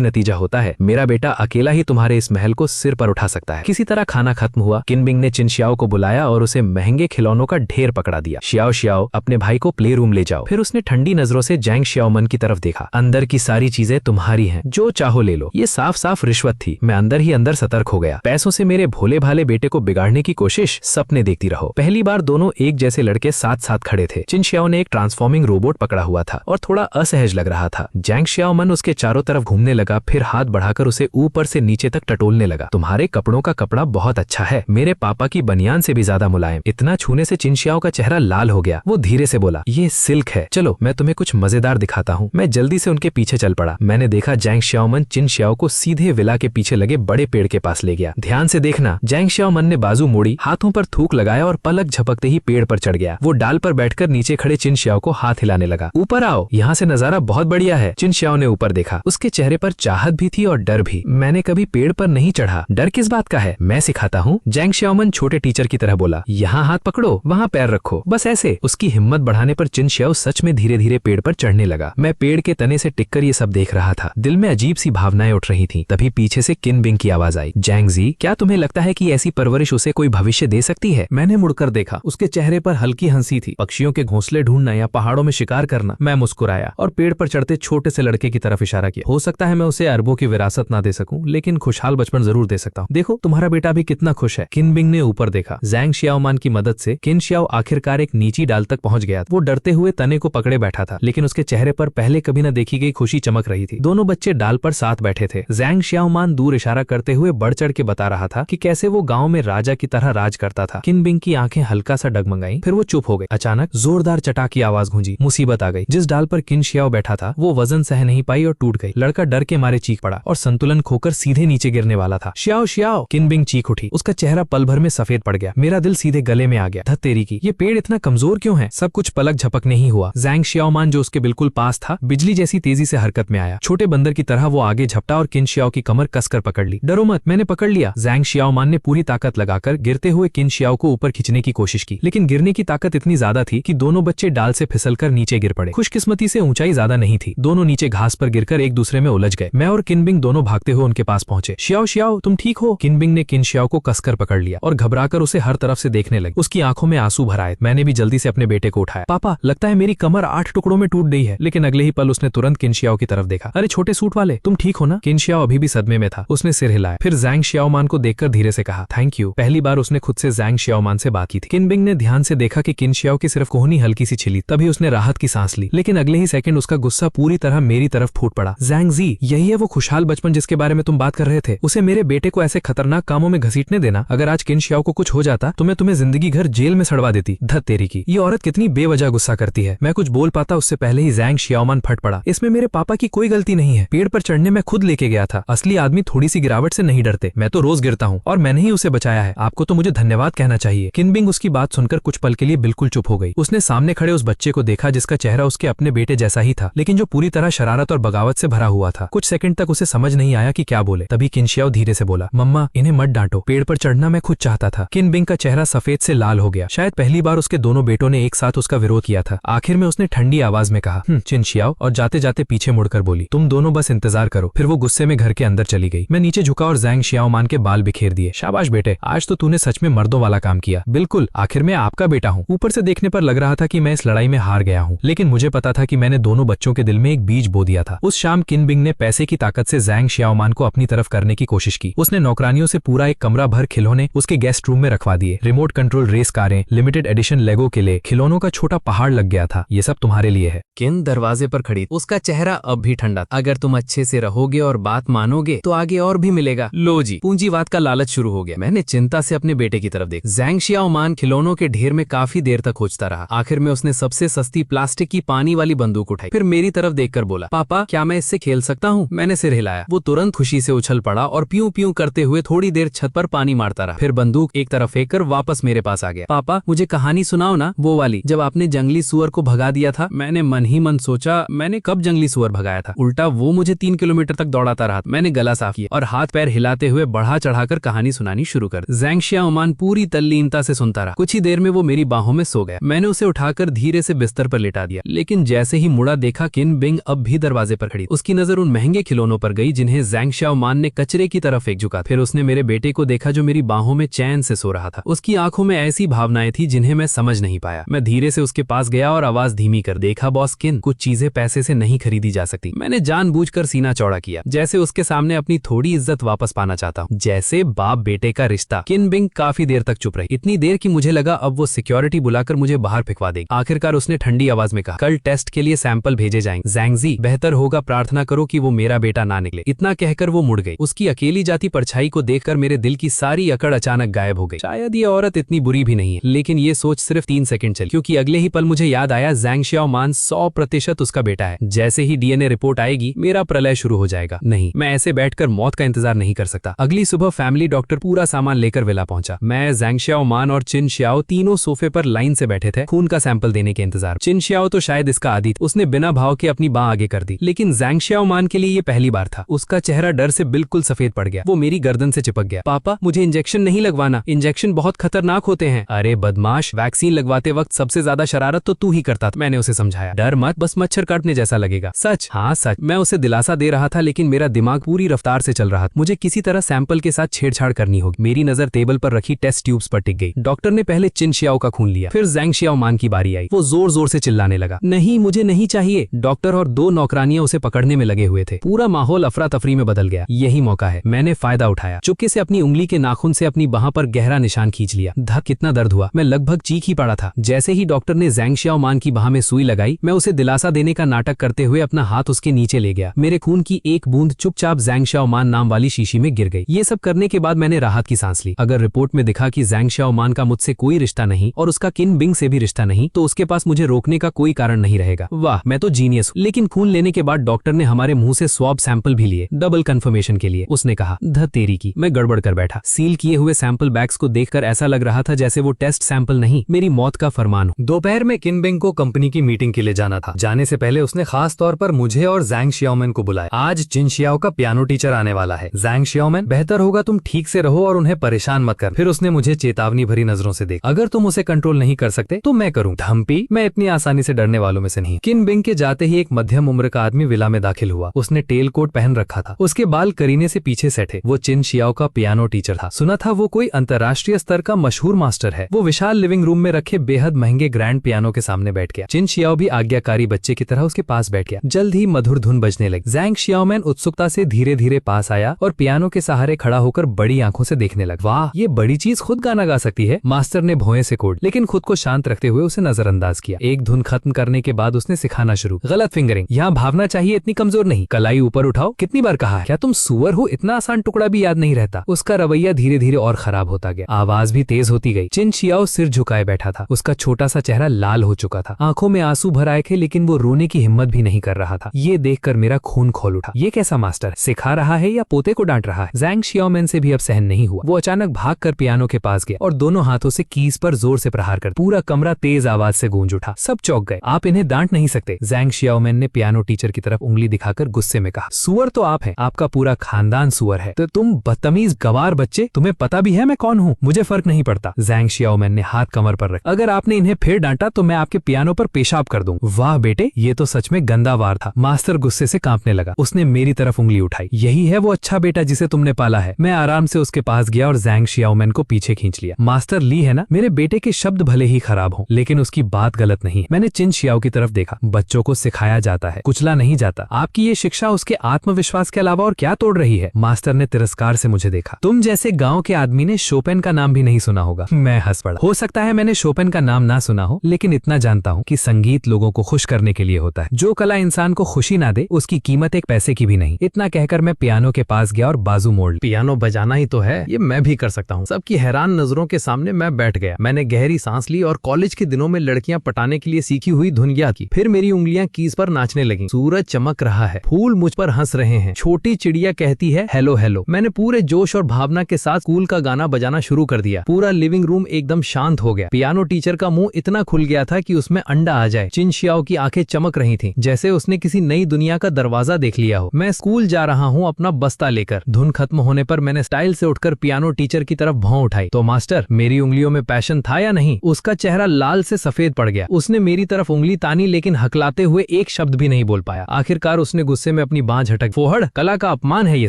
नतीजा होता है। मेरा बेटा अकेला ही तुम्हारे इस महल को सिर पर उठा सकता है। किसी तरह खाना खत्म हुआ। किन बिंग ने चिन शियाओ को बुलाया और उसे महंगे खिलौनों का ढेर पकड़ा दिया। शियाओ शियाओ, अपने भाई को प्ले रूम ले जाओ। फिर उसने ठंडी नजरों से जैंग शियाओमन की तरफ देखा। अंदर की सारी चीजें तुम्हारी हैं, जो चाहो ले लो। ये साफ साफ रिश्वत थी। मैं अंदर ही अंदर सतर्क हो गया। पैसों से मेरे भोले भाले बेटे को बिगाड़ने की कोशिश सपने देखती रहो। पहली बार दोनों एक जैसे लड़के साथ साथ खड़े थे। चिन शियाओ ने एक ट्रांसफॉर्मिंग रोबोट पकड़ा हुआ था और थोड़ा असहज लग रहा था। जैंग शियाओमन उसके चारों तरफ घूमने लगा, फिर हाथ बढ़ाकर उसे ऊपर से नीचे तक टटोलने लगा। तुम्हारे कपड़ों का कपड़ा बहुत अच्छा है, मेरे पापा की बनियान से भी ज्यादा मुलायम। इतना छूने से चिन शियाओ का चेहरा लाल हो गया। वो धीरे से बोला, ये सिल्क है, चलो मैं तुम्हें कुछ मजेदार दिखाता हूँ। मैं जल्दी से उनके पीछे चल पड़ा। मैंने देखा जैंग शियाओमन चिन शियाओ को सीधे विला के पीछे लगे बड़े पेड़ के पास ले गया। ध्यान से देखना। जैंग शियाओमन ने बाजू मोड़ी, हाथों पर थूक लगाया और पलक झपकते ही पेड़ पर चढ़ गया। वो डाल पर बैठकर नीचे खड़े चिन शियाओ को हाथ हिलाने लगा। ऊपर आओ, यहाँ से नजारा बहुत बढ़िया है। चिन शियाओ ने ऊपर देखा। उसके चेहरे पर चाहत भी थी और डर भी। मैंने कभी पेड़ पर नहीं चढ़ा। डर किस बात का है, मैं सिखाता हूँ। जैंग शियाओमन छोटे टीचर की तरह बोला। यहाँ हाथ पकड़ो, वहाँ पैर रखो, बस ऐसे। उसकी हिम्मत बढ़ाने पर चिन शियाओ सच में धीरे धीरे पेड़ पर चढ़ने लगा। मैं पेड़ के तने से टिककर ये सब देख रहा था। दिल में अजीब सी भावनाएं उठ रही थी। तभी पीछे से किन बिंग की आवाज आई। जैंग जी, क्या तुम्हें लगता है कि ऐसी परवरिश उसे कोई भविष्य दे सकती है? मैंने मुड़कर देखा। उसके चेहरे पर हल्की हंसी थी। पक्षियों के घोंसले ढूंढना या पहाड़ों में शिकार करना। मैं मुस्कुराया और पेड़ पर चढ़ते छोटे से लड़के की तरफ इशारा किया। हो सकता है मैं उसे अरबों की विरासत ना दे सकूं, लेकिन खुशहाल बचपन जरूर दे सकता हूँ। देखो तुम्हारा बेटा भी कितना खुश है। किन बिंग ने ऊपर देखा। जैंग शियाओमान की मदद से किन शियाओ आखिरकार एक नीची डाल तक पहुंच गया। वो डरते हुए तने को पकड़े बैठा था, लेकिन उसके चेहरे पर पहले कभी न देखी गई खुशी चमक रही थी। दोनों बच्चे डाल पर साथ बैठे थे। जैंग शियाओमान दूर इशारा करते हुए बढ़ चढ़ के बता रहा था कि कैसे वो गांव में राजा की तरह राज करता था। किन बिंग की आंखें हल्का सा डगमगाई, फिर वो चुप हो गई। अचानक जोरदार चटा की आवाज गूंजी। मुसीबत आ गई। जिस डाल पर किन शियाओ बैठा था वो वजन सह नहीं पाई और टूट गई। लड़का डर के मारे चीख पड़ा और संतुलन खोकर सीधे नीचे गिरने वाला था। शियाओ शियाओ, किन बिंग चीख उठी। उसका चेहरा पल भर में सफेद पड़ गया। मेरा दिल सीधे गले में आ गया। धत तेरी की, ये पेड़ इतना कमजोर क्यों है? सब कुछ पलक झपकने ही हुआ। जैंग शियाओमान जो उसके बिल्कुल पास था, बिजली जैसी तेजी से हरकत में आया। छोटे बंदर की तरह वो आगे झपटा और किन शियाओ की कमर कसकर पकड़ ली। डरो मत, मैंने पकड़ लिया। जैंग शियाओमान ने पूरी ताकत लगाकर गिरते हुए किन शियाओ को ऊपर खींचने की कोशिश की, लेकिन गिरने की ताकत इतनी ज्यादा थी कि दोनों बच्चे डाल से फिसलकर नीचे गिर पड़े। खुशकिस्मती से ऊंचाई ज्यादा नहीं थी। दोनों नीचे घास पर गिरकर एक दूसरे में उलझ गए। मैं और किन बिंग दोनों भागते हुए उनके पास पहुंचे। शियाओ शियाओ, तुम ठीक हो? किन बिंग ने किन शियाओ को कसकर पकड़ लिया और घबराकर उसे हर तरफ से देखने लगी। उसकी आंखों में आंसू भर आए। मैंने भी जल्दी से अपने बेटे को उठाया। पापा, लगता है मेरी कमर 8 टुकड़ों में टूट गई है। लेकिन अगले ही पल उसने तुरंत किन शियाओ की तरफ देखा। अरे छोटे सूट वाले, तुम ठीक हो ना? किन शियाओ अभी भी सदमे में था। उसने सिर हिलाया, फिर जैंग शियाओमान को देखकर धीरे से कहा, थैंक यू। पहली बार उसने खुद से जैंग शियाओमान से बात की थी। किन बिंग ने ध्यान से देखा कि किन शियाओ की सिर्फ कोहनी हल्की सी छिली। तभी उसने राहत की सांस ली, लेकिन अगले ही सेकंड उसका गुस्सा पूरी तरह मेरी तरफ फूट पड़ा। जैंग जी, यही है वो खुशहाल बचपन जिसके बारे में तुम बात कर रहे थे? उसे मेरे बेटे को ऐसे खतरनाक कामों में घसीटने देना। अगर आज किन शियाओ को कुछ हो जाता तो मैं तुम्हें जिंदगी भर जेल में सड़वा देती। धत तेरी की, ये औरत कितनी बेवजह गुस्सा करती है। मैं कुछ बोल पाता उससे पहले ही जैंग शियाओमान फट पड़ा। इसमें मेरे पापा की कोई गलती नहीं है। पेड़ पर चढ़ने में खुद लेके गया था। असली आदमी थोड़ी सी गिरावट से नहीं डरते। मैं तो रोज गिरता हूँ और मैंने ही उसे बचाया है। आपको तो मुझे धन्यवाद कहना चाहिए। किन बिंग उसकी बात सुनकर कुछ पल के लिए बिल्कुल चुप हो गई। उसने सामने खड़े उस बच्चे को देखा जिसका चेहरा उसके अपने बेटे जैसा ही था, लेकिन जो पूरी तरह शरारत और बगावत से भरा हुआ था। कुछ सेकंड तक उसे समझ नहीं आया कि क्या बोले। तभी किन शियाओ धीरे से बोला, मम्मा, इन्हें मत डांटो। पेड़ पर चढ़ना मैं खुद चाहता था। किन बिंग का चेहरा सफेद से लाल हो गया। शायद पहली बार उसके दोनों बेटों ने एक साथ उसका विरोध किया था। आखिर में उसने ठंडी आवाज में कहा, चिन शियाओ, और जाते जाते पीछे मुड़कर बोली, तुम दोनों बस इंतजार करो। फिर वो गुस्से में घर के अंदर चली गई। मैं नीचे झुका और जैंग शियाओमान के बाल बिखेर दिए। शाबाश बेटे, आज तो तूने सच में मर्दों वाला काम किया। बिल्कुल, आखिर मैं आपका बेटा हूँ। ऊपर से देखने पर लग रहा था कि मैं इस लड़ाई में हार गया हूँ, लेकिन मुझे पता था कि मैंने दोनों बच्चों के दिल में एक बीज बो दिया था। उस शाम किन बिंग ने पैसे की ताकत से जैंग शियाओमान को अपनी तरफ करने की कोशिश की। उसने नौकरानियों से पूरा एक कमरा भर खिलौने उसके गेस्ट रूम में रखवा दिए। रिमोट कंट्रोल रेस कारें, लिमिटेड एडिशन लेगो के लिए खिलौनों का छोटा पहाड़ लग गया था। ये सब तुम्हारे लिए है। किन दरवाजे पर खड़ी, उसका चेहरा अब भी ठंडा। अगर तुम अच्छे से रहोगे और बात मानोगे तो आगे और भी मिलेगा। लो जी, पूंजीवाद का लालच शुरू हो गया। मैंने चिंता से अपने बेटे की तरफ देखा। जैंग शियाओमान खिलौनों के ढेर में काफी देर तक खोजता रहा। आखिर में उसने सबसे सस्ती प्लास्टिक की पानी वाली बंदूक उठाई, फिर मेरी तरफ देखकर बोला, पापा, क्या मैं इससे खेल सकता हूँ? मैंने सिर हिलाया। वो तुरंत खुशी से उछल पड़ा और प्यूं प्यूं करते हुए थोड़ी देर छत पर पानी मारता रहा। फिर बंदूक एक तरफ फेंक कर वापस मेरे पास आ गया। पापा, मुझे कहानी सुनाओ ना, वो वाली जब आपने जंगली सुअर को भगा दिया था। मैंने मन ही मन सोचा, मैंने कब जंगली सुअर भगाया था? उल्टा वो मुझे 3 किलोमीटर तक दौड़ाता रहा। मैंने गला साफ किया और हाथ पैर हिलाते हुए बढ़ा चढ़ाकर कहानी सुनानी शुरू कर। जैंग शियाओमान पूरी तल्लीनता से सुनता रहा। कुछ ही देर में वो मेरी बाहों में सो गया। मैंने उसे उठाकर धीरे से बिस्तर पर लेटा दिया, लेकिन जैसे ही मुड़ा देखा किन बिंग अब भी दरवाजे पर खड़ी। उसकी नजर उन महंगे खिलौनों पर गई जिन्हें ज़ैंग शाओमान ने कचरे की तरफ फेंक चुका। फिर उसने मेरे बेटे को देखा जो मेरी बाहों में चैन से सो रहा था। उसकी आंखों में ऐसी भावनाएं थी जिन्हें मैं समझ नहीं पाया। मैं धीरे से उसके पास गया और आवाज धीमी कर, देखा बॉस किन, कुछ चीजें पैसे से नहीं खरीदी जा सकती। मैंने जानबूझकर सीना चौड़ा किया, जैसे उसके सामने अपनी थोड़ी इज्जत वापस पाना चाहता हूँ, जैसे बाप बेटे का रिश्ता। किन बिंग काफी देर तक चुप रही, इतनी देर की मुझे लगा अब वो सिक्योरिटी बुलाकर मुझे बाहर फेंकवा देगी। आखिरकार उसने ठंडी आवाज में कहा, कल टेस्ट के लिए सैंपल भेजे जाएंगे। ज़ैंगजी, बेहतर होगा प्रार्थना करो कि वो मेरा बेटा ना निकले। इतना कहकर वो मुड़ गई। उसकी अकेली जाती परछाई को देखकर मेरे दिल की सारी अकड़ अचानक गायब हो गई। शायद ये औरत इतनी बुरी भी नहीं है, लेकिन ये सोच सिर्फ 3 सेकंड चली, क्योंकि अगले ही पल मुझे याद आया ज़ैंग शाओमान 100% उसका बेटा है। जैसे ही डीएनए रिपोर्ट आएगी मेरा प्रलय शुरू हो जाएगा। नहीं, मैं ऐसे बैठकर मौत का इंतजार नहीं कर सकता। अगली सुबह फैमिली डॉक्टर पूरा सामान लेकर विला पहुंचा। मैं, ज़ैंग शाओमान और चिन श्याओ तीनों सोफे पर लाइन से बैठे थे, खून का सैंपल देने के इंतजार। चिन श्याओ तो शायद इसका आदी था, उसने बिना भाव के अपनी बांह आगे कर दी, लेकिन ज़ैंग शाओमान के लिए ये पहली बार था। उसका चेहरा डर से बिल्कुल सफेद पड़ गया। वो मेरी गर्दन से चिपक गया। पापा, मुझे इंजेक्शन नहीं लगवाना, इंजेक्शन बहुत खतरनाक होते हैं। अरे बदमाश, वैक्सीन लगवाते वक्त सबसे ज्यादा शरारत तो तू ही करता था। मैंने उसे समझाया, डर मत, बस मच्छर काटने जैसा लगेगा। सच? हाँ सच। मैं उसे दिलासा दे रहा था, लेकिन मेरा दिमाग पूरी रफ्तार से चल रहा था। मुझे किसी तरह सैंपल के साथ छेड़छाड़ करनी होगी। मेरी नजर टेबल पर रखी टेस्ट ट्यूब्स पर टिक गई। डॉक्टर ने पहले चिन श्याओ का खून लिया, फिर ज़ैंग शाओमान की बारी आई। वो जोर जोर से चिल्लाने लगा, नहीं मुझे नहीं चाहिए। डॉक्टर और 2 नौकरानियां उसे पकड़ने में लगे हुए थे। पूरा माहौल अफरा तफरी में बदल गया। यही मौका है, मैंने फायदा उठाया। चुपके से अपनी उंगली के नाखून से अपनी बाह पर गहरा निशान खींच लिया। धक, कितना दर्द हुआ, मैं लगभग चीख ही पड़ा था। जैसे ही डॉक्टर ने ज़ैंग शाओमान की बाह में सुई लगाई, मैं उसे दिलासा देने का नाटक करते हुए अपना हाथ उसके नीचे ले गया। मेरे खून की एक बूंद चुपचाप ज़ैंग शाओमान नाम वाली शीशी में गिर गई। ये सब करने के बाद मैंने राहत की सांस ली। अगर रिपोर्ट में दिखा कि ज़ैंग शाओमान का मुझसे कोई रिश्ता नहीं और उसका किन बिंग से भी रिश्ता नहीं, तो उसके पास मुझे रोकने का कोई कारण नहीं रहेगा। वाह, मैं तो जीनियस हूं। लेकिन खून लेने के बाद डॉक्टर ने हमारे मुंह से स्वैब सैंपल भी लिए, डबल कंफर्मेशन के लिए। उसने कहा, ध तेरी की। मैं गड़बड़ कर बैठा। सील किए हुए सैंपल बैग्स को देखकर ऐसा लग रहा था जैसे वो टेस्ट सैंपल नहीं, मेरी मौत का फरमान हो। दोपहर में किन बिंग को कंपनी की मीटिंग के लिए जाना था। जाने से पहले उसने खास तौर पर मुझे और ज़ैंग शाओमैन को बुलाया। आज चिन श्याओ का पियानो टीचर आने वाला है। ज़ैंग शाओमैन, बेहतर होगा तुम ठीक से रहो और उन्हें परेशान मत कर। फिर उसने मुझे चेतावनी भरी नजरों से देखा, अगर तुम उसे कंट्रोल नहीं कर सकते तो मैं करूँ। धमपी, मैं इतनी आसानी से डरने वालों में से नहीं। किन बिंग के जाते ही एक मध्यम उम्र का आदमी विला में दाखिल हुआ। उसने टेल कोट पहन रखा था, उसके बाल करीने से पीछे सेट थे। वो चिन श्याओ का पियानो टीचर था। सुना था वो कोई अंतर्राष्ट्रीय स्तर का मशहूर मास्टर है। वो विशाल लिविंग रूम में रखे बेहद महंगे ग्रैंड पियानो के सामने बैठ गया। चिन श्याओ भी आज्ञाकारी बच्चे की तरह उसके पास बैठ गया। जल्द ही मधुर धुन बजने लगी। ज़ैंग शाओमैन उत्सुकता से धीरे धीरे पास आया और पियानो के सहारे खड़ा होकर बड़ी आंखों से देखने लगा। वाह, ये बड़ी चीज खुद गाना गा सकती है। मास्टर ने भौएं से कोड, लेकिन खुद को शांत रखते हुए उसे नजरअंदाज किया। एक धुन खत्म करने के बाद उसने सिखाना शुरू। गलत फिंगरिंग, यहाँ भावना चाहिए, इतनी कमजोर नहीं। कलाई ऊपर उठाओ। कितनी बार कहा है, क्या तुम सुअर हो? इतना आसान टुकड़ा भी याद नहीं रहता। उसका रवैया धीरे धीरे और खराब होता गया। आवाज भी तेज होती गई। चिन श्याओ सिर झुकाए बैठा था। उसका छोटा सा चेहरा लाल हो चुका था। आंखों में आंसू भर आए थे, लेकिन वो रोने की हिम्मत भी नहीं कर रहा था। ये देखकर मेरा खून खोल उठा। ये कैसा मास्टर, सिखा रहा है या पोते को डांट रहा है? ज़ैंग शाओमैन से भी अब सहन नहीं हुआ। वो अचानक भागकर पियानो के पास गया और दोनों हाथों से कीज पर जोर से प्रहार कर पूरा कमरा तेज आवाज से गूंज उठा। सब चौंक गए। आप इन्हें डांट नहीं सकते। ज़ैंग शाओमैन ने पियानो टीचर की तरफ उंगली दिखाकर गुस्से में कहा, सुअर तो आप हैं, आपका पूरा खानदान सुअर है। तो तुम बदतमीज गवार बच्चे, तुम्हें पता भी है मैं कौन हूँ? मुझे फर्क नहीं पड़ता। ज़ैंग शाओमैन ने हाथ कमर पर रखा। अगर आपने इन्हें फिर डांटा तो मैं आपके पियानो पर पेशाब कर दूं। वाह बेटे, ये तो सच में गंदा वार था। मास्टर गुस्से से कांपने लगा। उसने मेरी तरफ उंगली उठाई। यही है वो अच्छा बेटा जिसे तुमने पाला है। मैं आराम से उसके पास गया और ज़ैंग शाओमैन को पीछे खींच लिया। मास्टर ली है ना, मेरे बेटे के शब्द भले ही खराब हों, लेकिन उसकी बात गलत नहीं। मैंने चिन श्याओ की तरफ देखा। बच्चों को सिखाया जाता है, कुचला नहीं जाता। आपकी ये शिक्षा उसके आत्मविश्वास के अलावा और क्या तोड़ रही है? मास्टर ने तिरस्कार से मुझे देखा। तुम जैसे गांव के आदमी ने शोपेन का नाम भी नहीं सुना होगा। मैं हंस पड़ा। हो सकता है मैंने शोपेन का नाम ना सुना हो, लेकिन इतना जानता हूँ कि संगीत लोगों को खुश करने के लिए होता है। जो कला इंसान को खुशी ना दे, उसकी कीमत एक पैसे की भी नहीं। इतना कहकर मैं पियानो के पास गया और बाजू मोड़ ली। पियानो बजाना ही तो है, ये मैं भी कर सकता हूँ। सबकी हैरान नजरों के सामने मैं बैठ गया। मैंने गहरी सांस ली और कॉलेज के दिनों में लड़कियां पटाने के लिए सीखी हुई धुन याद की। फिर मेरी उंगलियां कीज पर नाचने लगीं। सूरज चमक रहा है, फूल मुझ पर हंस रहे हैं, छोटी चिड़िया कहती है हेलो हेलो। मैंने पूरे जोश और भावना के साथ स्कूल का गाना बजाना शुरू कर दिया। पूरा लिविंग रूम एकदम शांत हो गया। पियानो टीचर का मुंह इतना खुल गया था कि उसमें अंडा आ जाए। चिन श्याओ की आंखें चमक रही थीं, जैसे उसने किसी नई दुनिया का दरवाजा देख लिया हो। मैं स्कूल जा रहा हूँ अपना बस्ता लेकर। धुन खत्म होने पर मैंने स्टाइल से उठकर पियानो टीचर की तरफ भौं उठाई। तो मास्टर, मेरी मेरी उंगलियों में पैशन था या नहीं, उसका चेहरा लाल से सफेद पड़ गया। उसने मेरी तरफ उंगली तानी लेकिन हकलाते हुए एक शब्द भी नहीं बोल पाया। आखिरकार उसने गुस्से में अपनी बांह झटक, फोहड़, कला का अपमान है ये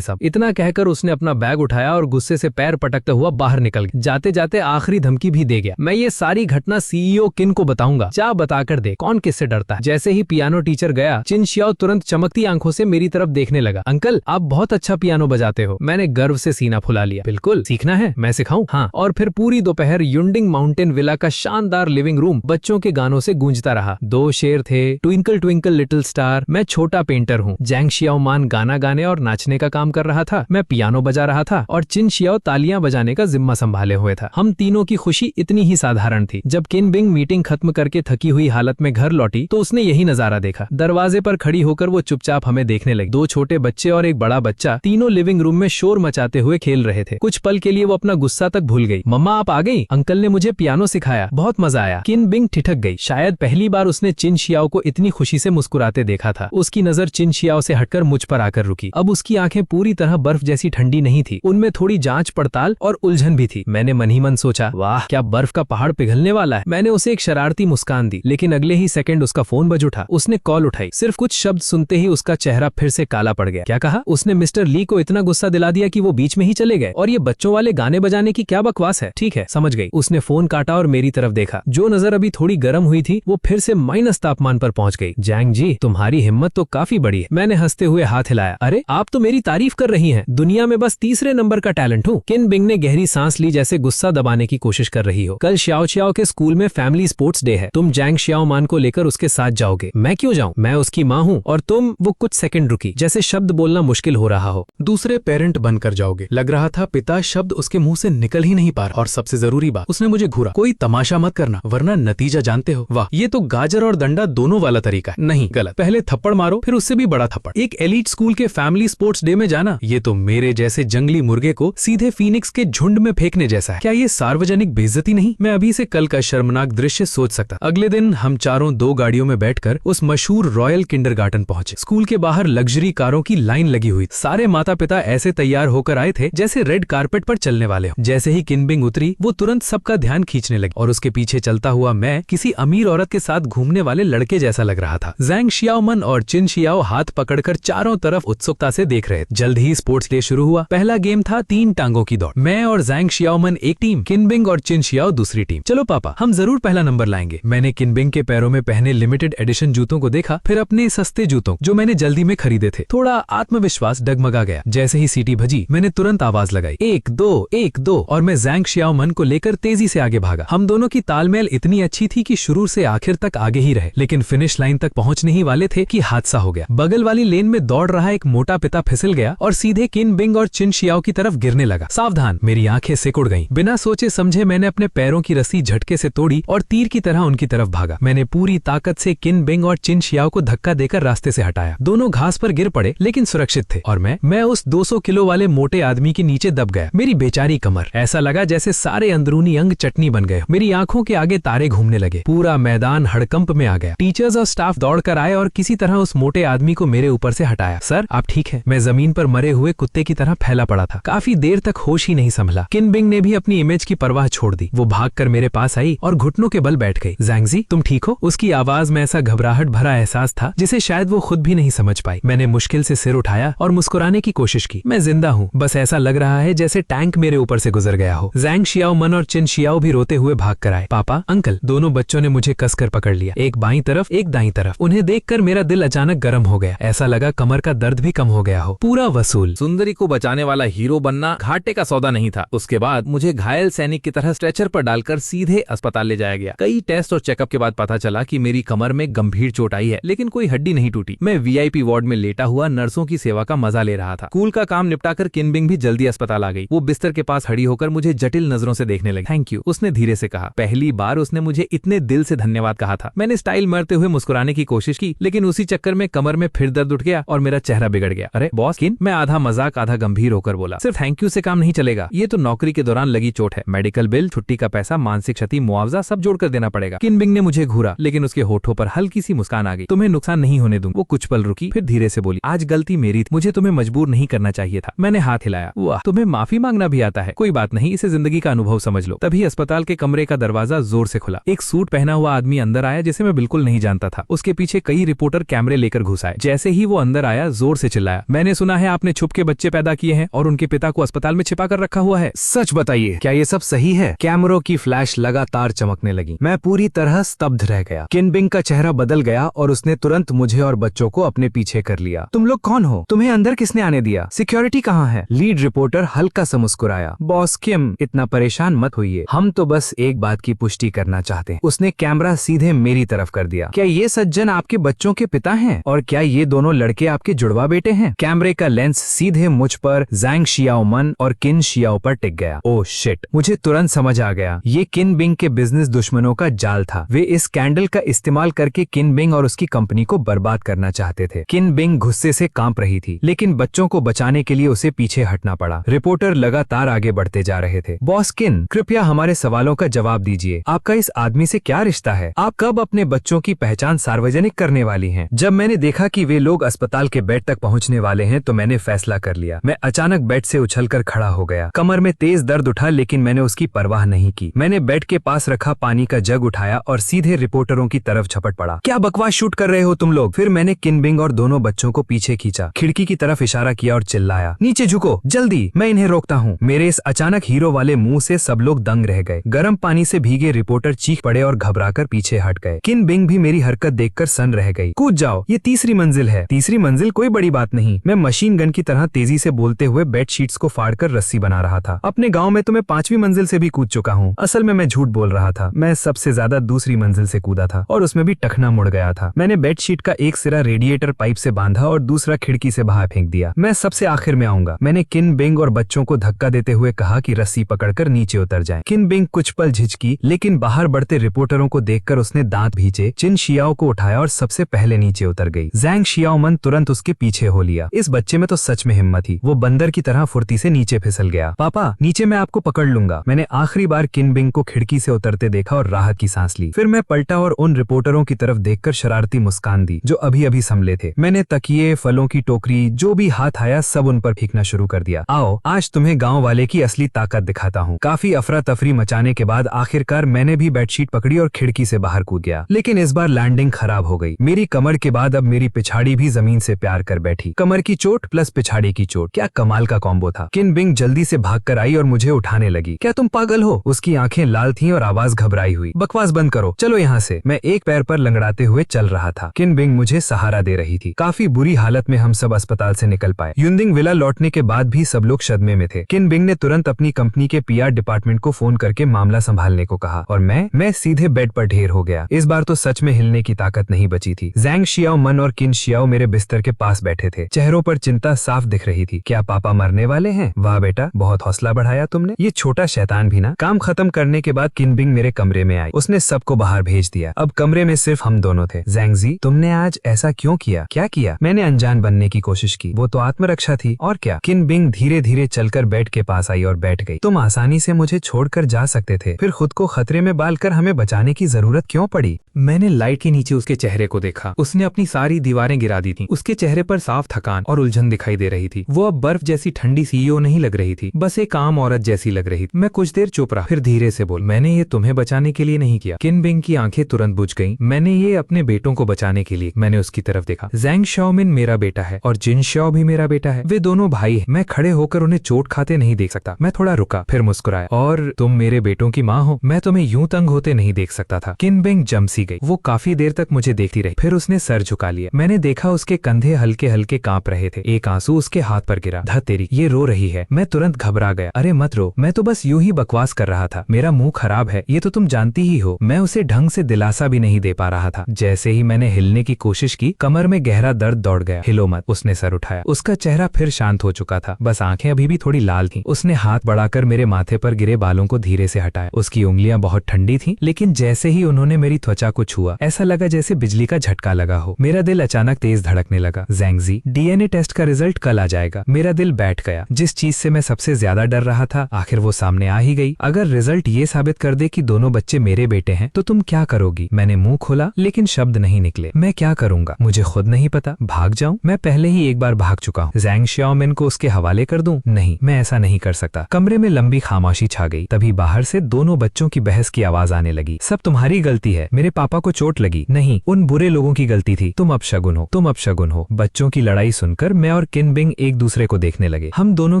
सब। इतना कहकर उसने अपना बैग उठाया और गुस्से से पैर पटकता हुआ बाहर निकल गया। जाते जाते आखिरी धमकी भी दे गया, मैं ये सारी घटना सीईओ किन को बताऊंगा, जा बताकर दे, कौन किससे डरता है। जैसे ही पियानो टीचर गया, चिन शियाओ तुरंत चमकती आंखों से मेरी तरफ देखने लगा। अंकल, आप बहुत अच्छा पियानो बजाते हो। मैंने गर्व से सीना फुला लिया। बिल्कुल, सीखना है, मैं सिखाऊं? हाँ। और फिर पूरी दोपहर युंडिंग माउंटेन विला का शानदार लिविंग रूम बच्चों के गानों से गूंजता रहा। 2 शेर थे, ट्विंकल ट्विंकल लिटिल स्टार, मैं छोटा पेंटर हूँ। जैंग शियाओमान गाना गाने और नाचने का काम कर रहा था, मैं पियानो बजा रहा था और चिन शियाओ तालियां बजाने का जिम्मा संभाले हुए था। हम तीनों की खुशी इतनी ही साधारण थी। जब किन बिंग मीटिंग खत्म करके थकी हुई हालत में घर लौटी तो उसने यही नजारा देखा। दरवाजे पर खड़ी होकर वो चुपचाप हमें देखने लगी। 2 छोटे बच्चे और एक बड़ा बच्चा तीनों लिविंग रूम में शोर मचाते हुए खेल रहे थे। कुछ पल के लिए वो अपना गुस्सा तक भूल गई। मम्मा, आप आ गई? अंकल ने मुझे पियानो सिखाया, बहुत मजा आया। किन बिंग ठिठक गई। शायद पहली बार उसने चिन शियाओ को इतनी खुशी से मुस्कुराते देखा था। उसकी नजर चिन शियाओ से हटकर मुझ पर आकर रुकी। अब उसकी आंखें पूरी तरह बर्फ जैसी ठंडी नहीं थी, उनमें थोड़ी जांच पड़ताल और उलझन भी थी। मैंने मन ही मन सोचा, वाह, क्या बर्फ का पहाड़ पिघलने वाला है। मैंने उसे एक शरारती मुस्कान दी, लेकिन अगले ही सेकंड उसका फोन बज उठा। उसने कॉल उठाई। सिर्फ कुछ शब्द सुनते ही उसका चेहरा फिर से काला पड़ गया। क्या कहा? उसने मिस्टर ली को इतना गुस्सा दिला दिया कि वो बीच में ही चले गए। और ये बच्चों वाले गाने बजाने की क्या बकवास है। ठीक है, समझ गई। उसने फोन काटा और मेरी तरफ देखा। जो नजर अभी थोड़ी गर्म हुई थी वो फिर से माइनस तापमान पर पहुंच गई। जैंग जी, तुम्हारी हिम्मत तो काफी बड़ी है। मैंने हंसते हुए हाथ हिलाया। अरे, आप तो मेरी तारीफ कर रही हैं। दुनिया में बस तीसरे नंबर का टैलेंट हूँ। किन बिंग ने गहरी सांस ली, जैसे गुस्सा दबाने की कोशिश कर रही हो। कल श्याओ श्याओ के स्कूल में फैमिली स्पोर्ट्स डे है। तुम जैंग शियाओ मान को लेकर उसके साथ जाओगे। मैं क्यों जाऊं? मैं उसकी माँ हूँ और तुम। वो कुछ सेकंड रुकी, जैसे शब्द बोलना मुश्किल हो रहा हो। दूसरे पेरेंट बनकर जाओगे। लग रहा था पिता शब्द उसके मुंह से निकल ही नहीं पा रहा। और सबसे जरूरी बात, उसने मुझे घूरा। कोई तमाशा मत करना, वरना नतीजा जानते हो। वाह, ये तो गाजर और डंडा दोनों वाला तरीका है। नहीं, गलत। पहले थप्पड़ मारो, फिर उससे भी बड़ा थप्पड़। एक एलीट स्कूल के फैमिली स्पोर्ट्स डे में जाना, ये तो मेरे जैसे जंगली मुर्गे को सीधे फीनिक्स के झुंड में फेंकने जैसा है। क्या ये सार्वजनिक बेइज्जती नहीं? मैं अभी से कल का शर्मनाक दृश्य सोच सकता। अगले दिन हम चारों 2 गाड़ियों में बैठकर उस मशहूर रॉयल किंडरगार्टन पहुंचे। स्कूल के बाहर लग्जरी कारों की लाइन लगी हुई। सारे माता पिता ऐसे तैयार होकर आए थे जैसे रेड कारपेट पर चलने वाले हो। जैसे ही किन बिंग उतरी, वो तुरंत सबका ध्यान खींचने लगी और उसके पीछे चलता हुआ मैं किसी अमीर औरत के साथ घूमने वाले लड़के जैसा लग रहा था। जैंग शियाओमन और चिन शियाओ हाथ पकड़कर चारों तरफ उत्सुकता से देख रहे थे। जल्द ही स्पोर्ट्स डे शुरू हुआ। पहला गेम था 3 टांगों की दौड़। मैं और जैंग शियाओमन एक टीम, किन बिंग और चिन शियाओ दूसरी टीम। चलो पापा, हम जरूर पहला नंबर लाएंगे। मैंने किन बिंग के पैरों में पहने लिमिटेड एडिशन जूतों को देखा, फिर अपने सस्ते जूतों जो मैंने जल्दी में खरीदे थे। थोड़ा आत्मविश्वास डगमगा गया। जैसे ही सीटी बजी, मैंने तुरंत आवाज लगाई, 1 2 1 2, और मैं जैंग शियाओमन को लेकर तेजी से आगे भागा। हम दोनों की तालमेल इतनी अच्छी थी कि शुरू से आखिर तक आगे ही रहे, लेकिन फिनिश लाइन तक पहुंचने ही वाले थे कि हादसा हो गया। बगल वाली लेन में दौड़ रहा एक मोटा पिता फिसल गया और सीधे किन बिंग और चिन शियाओ की तरफ गिरने लगा। सावधान! मेरी आंखें सिकुड़ गईं। बिना सोचे समझे मैंने अपने पैरों की रस्सी झटके से तोड़ी और तीर की तरह उनकी तरफ भागा। मैंने पूरी ताकत से किन बिंग और चिन शियाओ को धक्का देकर रास्ते से हटाया। दोनों घास पर गिर पड़े लेकिन सुरक्षित थे और मैं उस 200 किलो वाले मोटे आदमी के नीचे दब गया। मेरी बेचारी कमर, ऐसा लगा जैसे सारे अंदरूनी अंग चटनी बन गए। मेरी आंखों के आगे तारे घूमने लगे। पूरा मैदान हड़कंप में आ गया। टीचर्स और स्टाफ दौड़कर आए और किसी तरह उस मोटे आदमी को मेरे ऊपर से हटाया। सर, आप ठीक है? मैं जमीन पर मरे हुए कुत्ते की तरह फैला पड़ा था। काफी देर तक होश ही नहीं संभला। किन बिंग ने भी अपनी इमेज की परवाह छोड़ दी। वो भागकर मेरे पास आई और घुटनों के बल बैठ गई। जैंगजी, तुम ठीक हो? उसकी आवाज में ऐसा घबराहट भरा एहसास था जिसे शायद वो खुद भी नहीं समझ पाई। मैंने मुश्किल से सिर उठाया और मुस्कुराने की कोशिश की। मैं जिंदा हूँ, बस ऐसा लग रहा है जैसे टैंक मेरे ऊपर से गुजर गया हो। जैंग शियाओमन और चिन शियाओ भी रोते हुए भाग कर आए। पापा, अंकल। दोनों बच्चों ने मुझे कसकर पकड़ लिया, एक बाईं तरफ एक दाईं तरफ। उन्हें देखकर मेरा दिल अचानक गर्म हो गया। ऐसा लगा कमर का दर्द भी कम हो गया हो। पूरा वसूल। सुंदरी को बचाने वाला हीरो बनना घाटे का सौदा नहीं था। उसके बाद मुझे घायल सैनिक की तरह स्ट्रेचर पर डालकर सीधे अस्पताल ले जाया गया। कई टेस्ट और चेकअप के बाद पता चला कि मेरी कमर में गंभीर चोट आई है, लेकिन कोई हड्डी नहीं टूटी। मैं वीआईपी वार्ड में लेटा हुआ नर्सों की सेवा का मजा ले रहा था। स्कूल का काम निपटाकर किन बिंग भी जल्दी अस्पताल आ गई। वो बिस्तर के पास खड़ी होकर मुझे जटिल नजरों से देखने लगी। थैंक यू, उसने धीरे से कहा। पहली बार उसने मुझे इतने दिल से धन्यवाद कहा था। मैंने स्टाइल मारते हुए मुस्कुराने की कोशिश की, लेकिन उसी चक्कर में कमर में फिर दर्द उठ गया और मेरा चेहरा बिगड़ गया। अरे बॉस, किन? मैं आधा मजाक आधा गंभीर होकर बोला। सिर्फ थैंक यू से काम नहीं चलेगा। ये तो नौकरी के दौरान लगी चोट है। मेडिकल बिल, छुट्टी का पैसा, मानसिक क्षति, मुआवजा सब जोड़कर देना पड़ेगा। किन बिंग ने मुझे घूरा, लेकिन उसके होठों पर हल्की सी मुस्कान आ गई। तुम्हें नुकसान नहीं होने दूंगा। वो कुछ पल रुकी, फिर धीरे से बोली, आज गलती मेरी थी, मुझे तुम्हें मजबूर नहीं करना चाहिए था। मैंने हाथ हिलाया। वाह, तुम्हें माफी मांगना भी आता है। कोई बात नहीं, इसे जिंदगी का अनुभव अनुभव समझ लो। तभी अस्पताल के कमरे का दरवाजा जोर से खुला। एक सूट पहना हुआ आदमी अंदर आया जिसे मैं बिल्कुल नहीं जानता था। उसके पीछे कई रिपोर्टर कैमरे लेकर घुस आए। जैसे ही वो अंदर आया जोर से चिल्लाया, मैंने सुना है आपने छुप के बच्चे पैदा किए हैं और उनके पिता को अस्पताल में छिपा कर रखा हुआ है। सच बताइए, क्या ये सब सही है? कैमरों की फ्लैश लगातार चमकने लगी। मैं पूरी तरह स्तब्ध रह गया। किनबिंग का चेहरा बदल गया और उसने तुरंत मुझे और बच्चों को अपने पीछे कर लिया। तुम लोग कौन हो? तुम्हें अंदर किसने आने दिया? सिक्योरिटी कहाँ है? लीड रिपोर्टर हल्का सा मुस्कुराया। बॉस किम, इतना परेशान मत होइए, हम तो बस एक बात की पुष्टि करना चाहते हैं। उसने कैमरा सीधे मेरी तरफ कर दिया। क्या ये सज्जन आपके बच्चों के पिता हैं? और क्या ये दोनों लड़के आपके जुड़वा बेटे हैं? कैमरे का लेंस सीधे मुझ पर, ज़ैंग शियाओमन और किन शियाओ पर टिक गया। ओह शिट, मुझे तुरंत समझ आ गया, ये किनबिंग के बिजनेस दुश्मनों का जाल था। वे इस कैंडल का इस्तेमाल करके किनबिंग और उसकी कंपनी को बर्बाद करना चाहते थे। किनबिंग गुस्से से कांप रही थी, लेकिन बच्चों को बचाने के लिए उसे पीछे हटना पड़ा। रिपोर्टर लगातार आगे बढ़ते जा रहे थे। बॉस किन, कृपया हमारे सवालों का जवाब दीजिए। आपका इस आदमी से क्या रिश्ता है? आप कब अपने बच्चों की पहचान सार्वजनिक करने वाली हैं? जब मैंने देखा कि वे लोग अस्पताल के बेड तक पहुंचने वाले हैं तो मैंने फैसला कर लिया। मैं अचानक बेड से उछलकर खड़ा हो गया। कमर में तेज दर्द उठा, लेकिन मैंने उसकी परवाह नहीं की। मैंने बेड के पास रखा पानी का जग उठाया और सीधे रिपोर्टरों की तरफ झपट पड़ा। क्या बकवास शूट कर रहे हो तुम लोग? फिर मैंने किनबिंग और दोनों बच्चों को पीछे खींचा, खिड़की की तरफ इशारा किया और चिल्लाया, नीचे झुको जल्दी, मैं इन्हें रोकता हूँ। मेरे इस अचानक हीरो वाले मुंह से सब लोग दंग रह गए। गर्म पानी से भीगे रिपोर्टर चीख पड़े और घबराकर पीछे हट गए। किनबिंग भी मेरी हरकत देखकर सन रह गई। कूद जाओ, ये तीसरी मंजिल है। तीसरी मंजिल कोई बड़ी बात नहीं। मैं मशीन गन की तरह तेजी से बोलते हुए बेड शीट्स को फाड़कर रस्सी बना रहा था। अपने गांव में तो मैं 5वीं मंजिल से भी कूद चुका हूँ। असल में मैं झूठ बोल रहा था। मैं सबसे ज्यादा दूसरी मंजिल से कूदा था और उसमें भी टखना मुड़ गया था। मैंने बेड शीट का एक सिरा रेडिएटर पाइप से बांधा और दूसरा खिड़की से बाहर फेंक दिया। मैं सबसे आखिर में आऊंगा। मैंने किनबिंग और बच्चों को धक्का देते हुए कहा कि रस्सी पकड़कर नीचे उतर जाएं। किनबिंग कुछ पल झिझकी, लेकिन बाहर बढ़ते रिपोर्टरों को देखकर उसने दांत भींचे, चिन शियाओ को उठाया और सबसे पहले नीचे उतर गई। ज़ैंग शियाओमन तुरंत उसके पीछे हो लिया। इस बच्चे में तो सच में हिम्मत थी। वो बंदर की तरह फुर्ती से नीचे फिसल गया। पापा, नीचे मैं आपको पकड़ लूंगा। मैंने आखिरी बार किनबिंग को खिड़की से उतरते देखा और राहत की सांस ली। फिर मैं पलटा और उन रिपोर्टरों की तरफ देखकर शरारती मुस्कान दी जो अभी अभी संभले थे। मैंने तकिए, फलों की टोकरी, जो भी हाथ आया सब उन पर फेंकना शुरू कर दिया। आओ, आज तुम्हें गांव वाले की असली ताकत दिखाता हूँ। काफी अफरा तफरी मचाने के बाद आखिरकार मैंने भी बेडशीट पकड़ी और खिड़की से बाहर कूद गया। लेकिन इस बार लैंडिंग खराब हो गई। मेरी कमर के बाद अब मेरी पिछाड़ी भी जमीन से प्यार कर बैठी। कमर की चोट प्लस पिछाड़ी की चोट, क्या कमाल का कॉम्बो था। किनबिंग जल्दी से भागकर आई और मुझे उठाने लगी। क्या तुम पागल हो? उसकी आंखें लाल थीं और आवाज घबराई हुई। बकवास बंद करो, चलो यहाँ से। मैं एक पैर पर लंगड़ाते हुए चल रहा था। किनबिंग मुझे सहारा दे रही थी। काफी बुरी हालत में हम सब अस्पताल से निकल पाए। युनदिंग विला लौटने के बाद भी सब लोग सदमे में थे। किनबिंग ने तुरंत अपनी कंपनी के पीआर डिपार्टमेंट को फोन करके मामला संभालने को कहा और मैं सीधे बेड पर ढेर हो गया। इस बार तो सच में हिलने की ताकत नहीं बची थी। ज़ैंग शियाओमन और किन शियाओ मेरे बिस्तर के पास बैठे थे। चेहरों पर चिंता साफ दिख रही थी। क्या पापा मरने वाले हैं? वाह बेटा, बहुत हौसला बढ़ाया तुमने। ये छोटा शैतान भी ना। काम खत्म करने के बाद किनबिंग मेरे कमरे में आई। उसने सबको बाहर भेज दिया। अब कमरे में सिर्फ हम दोनों थे। ज़ैंगजी, तुमने आज ऐसा क्यों किया? क्या किया? मैंने अनजान बनने की कोशिश की। वो तो आत्मरक्षा थी और क्या। किनबिंग धीरे धीरे चलकर बेड के पास आई और बैठ गई। तुम आसानी से मुझे छोड़कर जा सकते थे, फिर खुद को खतरे में डालकर हमें बचाने की जरूरत क्यों पड़ी? मैंने लाइट के नीचे उसके चेहरे को देखा। उसने अपनी सारी दीवारें गिरा दी थीं। उसके चेहरे पर साफ थकान और उलझन दिखाई दे रही थी। वो अब बर्फ जैसी ठंडी सीईओ नहीं लग रही थी, बस एक आम औरत जैसी लग रही थी। मैं कुछ देर चुप रहा, फिर धीरे से बोल, मैंने ये तुम्हें बचाने के लिए नहीं किया। किनबिंग की आंखें तुरंत बुझ गईं। मैंने ये अपने बेटों को बचाने के लिए। मैंने उसकी तरफ देखा। ज़ैंग शियाओमिन मेरा बेटा है और जिन शियाओ भी मेरा बेटा है। वे दोनों भाई हैं। मैं खड़े होकर उन्हें चोट खाते नहीं देख सकता। मैं थोड़ा रुका, फिर मुस्कुराया। और तुम मेरे बेटों की माँ हो, मैं तुम्हें यूं तंग होते नहीं देख सकता था। किनबिंग जमसी गई। वो काफी देर तक मुझे देखती रही, फिर उसने सर झुका लिया। मैंने देखा उसके कंधे हल्के हल्के कांप रहे थे। एक आंसू उसके हाथ पर गिरा। ध तेरी, ये रो रही है। मैं तुरंत घबरा गया। अरे मत रो, मैं तो बस यूं ही बकवास कर रहा था। मेरा मुंह खराब है, ये तो तुम जानती ही हो। मैं उसे ढंग से दिलासा भी नहीं दे पा रहा था। जैसे ही मैंने हिलने की कोशिश की, कमर में गहरा दर्द दौड़ गया। हिलो मत। उसने सर उठाया। उसका चेहरा फिर शांत हो चुका था, बस आंखें अभी भी थोड़ी लाल थीं। उसने हाथ बढ़ाकर मेरे माथे पर गिरे बालों को धीरे से हटाया। उसकी उंगलियां बहुत ठंडी थीं, लेकिन जैसे ही उन्होंने मेरी त्वचा को छुआ, ऐसा लगा जैसे बिजली का झटका लगा हो। मेरा दिल अचानक तेज धड़कने लगा। ज़ैंगज़ी, डीएनए टेस्ट का रिजल्ट कल आ जाएगा। मेरा दिल बैठ गया। जिस चीज से मैं सबसे ज्यादा डर रहा था, आखिर वो सामने आ ही गई। अगर रिजल्ट ये साबित कर दे कि दोनों बच्चे मेरे बेटे हैं, तो तुम क्या करोगी? मैंने मुंह खोला, लेकिन शब्द नहीं निकले। मैं क्या करूंगा मुझे खुद नहीं पता। भाग जाऊं? मैं पहले ही एक बार भाग चुका हूँ। ज़ैंग शाओमिन को उसके हवाले कर दूं? नहीं, मैं ऐसा नहीं कर सकता। कमरे में लंबी खामोशी छा गई। तभी बाहर से दोनों बच्चों की बहस की आवाज आने लगी। सब तुम्हारी गलती है, मेरे पापा को चोट लगी। नहीं, उन बुरे लोगों की गलती थी। तुम अपशगुन हो, तुम अपशगुन हो। बच्चों की लड़ाई सुनकर मैं और किन बिंग एक दूसरे को देखने लगे। हम दोनों